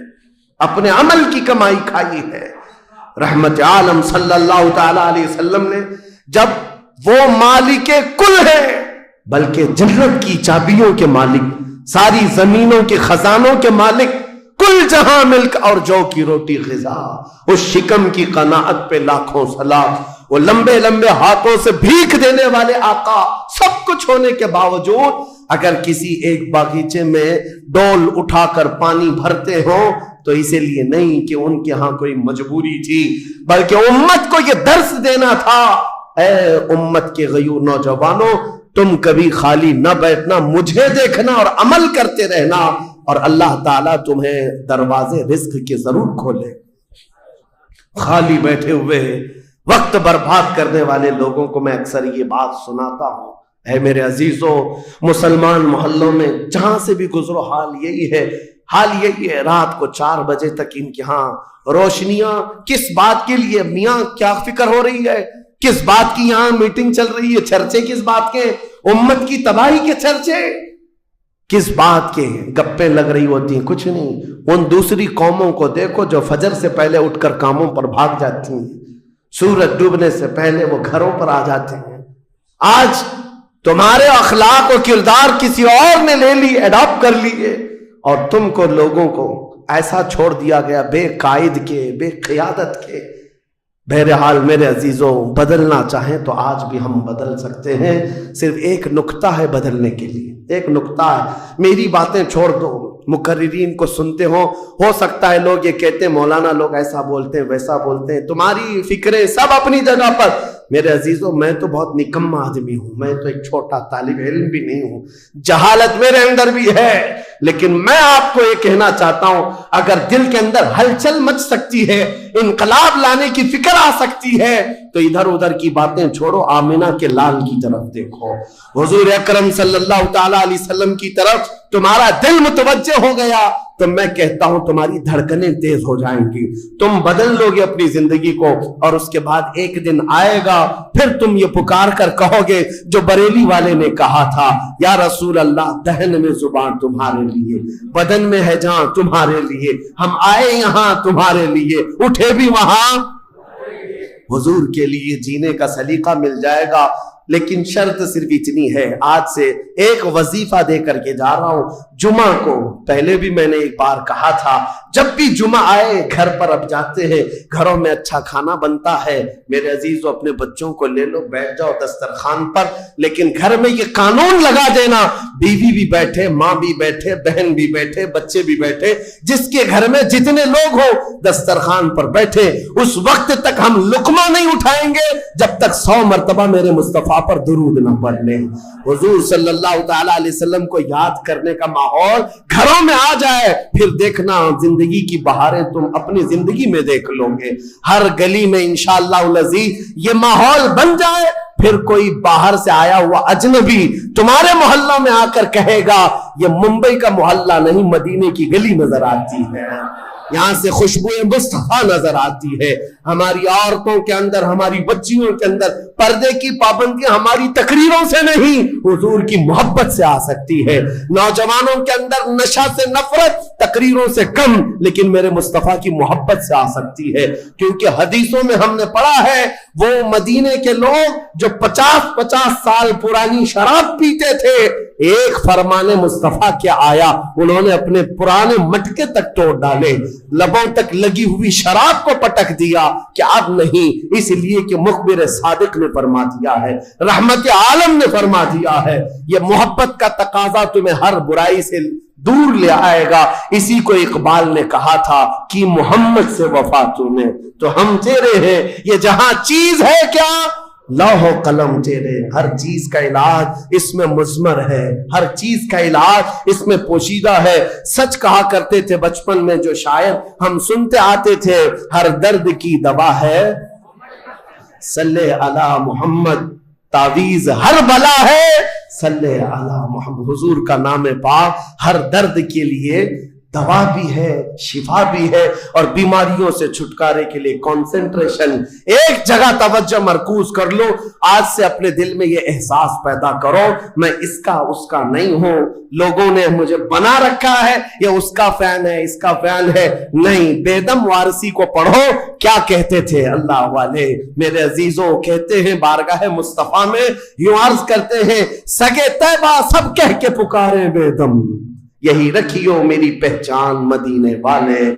اپنے عمل کی کمائی کھائی ہے۔ رحمت عالم صلی اللہ تعالی علیہ وسلم نے جب وہ مالک کل ہے، بلکہ جنت کی چابیوں کے مالک، ساری زمینوں کے خزانوں کے مالک، کل جہاں ملک اور جو کی روٹی غذا، اس شکم کی قناعت پہ لاکھوں سلام، وہ لمبے لمبے ہاتھوں سے بھیک دینے والے آقا، سب کچھ ہونے کے باوجود اگر کسی ایک باغیچے میں ڈول اٹھا کر پانی بھرتے ہوں تو اسی لیے نہیں کہ ان کے ہاں کوئی مجبوری تھی، بلکہ امت کو یہ درس دینا تھا، اے امت کے غیور نوجوانوں، تم کبھی خالی نہ بیٹھنا، مجھے دیکھنا اور عمل کرتے رہنا، اور اللہ تعالیٰ تمہیں دروازے رزق کے ضرور کھولے۔ خالی بیٹھے ہوئے وقت برباد کرنے والے لوگوں کو میں اکثر یہ بات سناتا ہوں، اے میرے عزیزوں، مسلمان محلوں میں جہاں سے بھی گزرو حال یہی ہے، رات کو 4 بجے تک ان کے ہاں روشنیاں، کس بات کے لیے؟ میاں کیا فکر ہو رہی ہے، کس بات کی یہاں میٹنگ چل رہی ہے، چرچے کس بات کے؟ امت کی تباہی کے چرچے، کس بات کے گپیں لگ رہی ہوتی ہیں؟ کچھ نہیں۔ ان دوسری قوموں کو دیکھو جو فجر سے پہلے اٹھ کر کاموں پر بھاگ جاتی ہیں، سورج ڈوبنے سے پہلے وہ گھروں پر آ جاتے ہیں۔ آج تمہارے اخلاق و کردار کسی اور نے لے لی، اڈاپٹ کر لیے، اور تم کو لوگوں کو ایسا چھوڑ دیا گیا بے قائد کے، بے قیادت کے۔ بہرحال میرے عزیزوں، بدلنا چاہیں تو آج بھی ہم بدل سکتے ہیں، صرف ایک نقطہ ہے بدلنے کے لیے، ایک نقطہ ہے۔ میری باتیں چھوڑ دو، مقررین کو سنتے ہو سکتا ہے لوگ یہ کہتے ہیں مولانا لوگ ایسا بولتے ہیں ویسا بولتے ہیں، تمہاری فکریں سب اپنی جگہ پر۔ میرے عزیزوں، میں تو بہت نکما آدمی ہوں، میں تو ایک چھوٹا طالب علم بھی نہیں ہوں، جہالت میرے اندر بھی ہے، لیکن میں آپ کو یہ کہنا چاہتا ہوں، اگر دل کے اندر ہلچل مچ سکتی ہے انقلاب لانے کی فکر آ سکتی ہے تو ادھر ادھر کی باتیں چھوڑو، آمنہ کے لال کی طرف دیکھو، حضور اکرم صلی اللہ تعالی علیہ وسلم کی طرف تمہارا دل متوجہ ہو گیا تو میں کہتا ہوں تمہاری دھڑکنیں تیز ہو جائیں گی، تم بدل لو گے اپنی زندگی کو، اور اس کے بعد ایک دن آئے گا پھر تم یہ پکار کر کہو گے جو بریلی والے نے کہا تھا، یا رسول اللہ دہن میں زبان تمہارے لیے، بدن میں ہے جان تمہارے لیے، ہم آئے یہاں تمہارے لیے، اٹھے بھی وہاں حضور کے لیے جینے کا سلیقہ مل جائے گا۔ لیکن شرط صرف اتنی ہے، آج سے ایک وظیفہ دے کر کے جا رہا ہوں، جمعہ کو، پہلے بھی میں نے ایک بار کہا تھا، جب بھی جمعہ آئے گھر پر اب جاتے ہیں، گھروں میں اچھا کھانا بنتا ہے، میرے عزیزو اپنے بچوں کو لے لو، بیٹھ جاؤ دسترخوان پر، لیکن گھر میں یہ قانون لگا دینا، بیوی بھی بیٹھے، ماں بھی بیٹھے، بہن بھی بیٹھے، بچے بھی بیٹھے، جس کے گھر میں جتنے لوگ ہو دسترخوان پر بیٹھے، اس وقت تک ہم لقمہ نہیں اٹھائیں گے جب تک 100 مرتبہ میرے مصطفیٰ پر درود نہ پڑھ لیں۔ حضور صلی اللہ تعالی علیہ وسلم کو یاد کرنے کا ماحول گھروں میں آ جائے، پھر دیکھنا زندگی کی بہاریں تم اپنی زندگی میں دیکھ لو گے، ہر گلی میں انشاءاللہ العزیز یہ ماحول بن جائے، پھر کوئی باہر سے آیا ہوا اجنبی تمہارے محلوں میں آ کر کہے گا یہ ممبئی کا محلہ نہیں، مدینے کی گلی نظر آتی ہے، یہاں سے خوشبو مصطفیٰ نظر آتی ہے۔ ہماری عورتوں کے اندر، ہماری بچیوں کے اندر پردے کی پابندی ہماری تقریروں سے نہیں، حضور کی محبت سے آ سکتی ہے۔ نوجوانوں کے اندر نشہ سے نفرت تقریروں سے کم، لیکن میرے مصطفیٰ کی محبت سے آ سکتی ہے، کیونکہ حدیثوں میں ہم نے پڑھا ہے وہ مدینے کے لوگ جو 50 سال پرانی شراب پیتے تھے، ایک فرمان مصطفیٰ کیا آیا، انہوں نے اپنے پرانے مٹکے تک توڑ ڈالے، لبوں تک لگی ہوئی شراب کو پٹک دیا کہ اب نہیں، اس لیے کہ مخبر صادق نے فرما دیا ہے، رحمت عالم نے فرما دیا ہے، یہ محبت کا تقاضا تمہیں ہر برائی سے دور لے آئے گا۔ اسی کو اقبال نے کہا تھا کہ محمد سے وفا تمہیں تو ہم تیرے ہیں، یہ جہاں چیز ہے کیا لوح و قلم تیرے، ہر چیز کا علاج اس میں مضمر ہے، ہر چیز کا علاج اس میں پوشیدہ ہے۔ سچ کہا کرتے تھے بچپن میں جو شاعر، ہم سنتے آتے تھے، ہر درد کی دوا ہے صلی علی محمد، تعویذ ہر بلا ہے صلی علی محمد۔ حضور کا نام پاک ہر درد کے لیے دوا بھی ہے، شفا بھی ہے، اور بیماریوں سے چھٹکارے کے لیے کنسنٹریشن، ایک جگہ توجہ مرکوز کر لو۔ آج سے اپنے دل میں یہ احساس پیدا کرو میں اس کا اس کا نہیں ہوں، لوگوں نے مجھے بنا رکھا ہے، یہ اس کا فین ہے، اس کا فین ہے، نہیں۔ بیدم وارسی کو پڑھو، کیا کہتے تھے اللہ والے، میرے عزیزوں، کہتے ہیں بارگاہ مصطفیٰ میں یوں عرض کرتے ہیں، سگے طیبہ سب کہہ کے پکارے بیدم، یہی رکھیو میری پہچان مدینے والے۔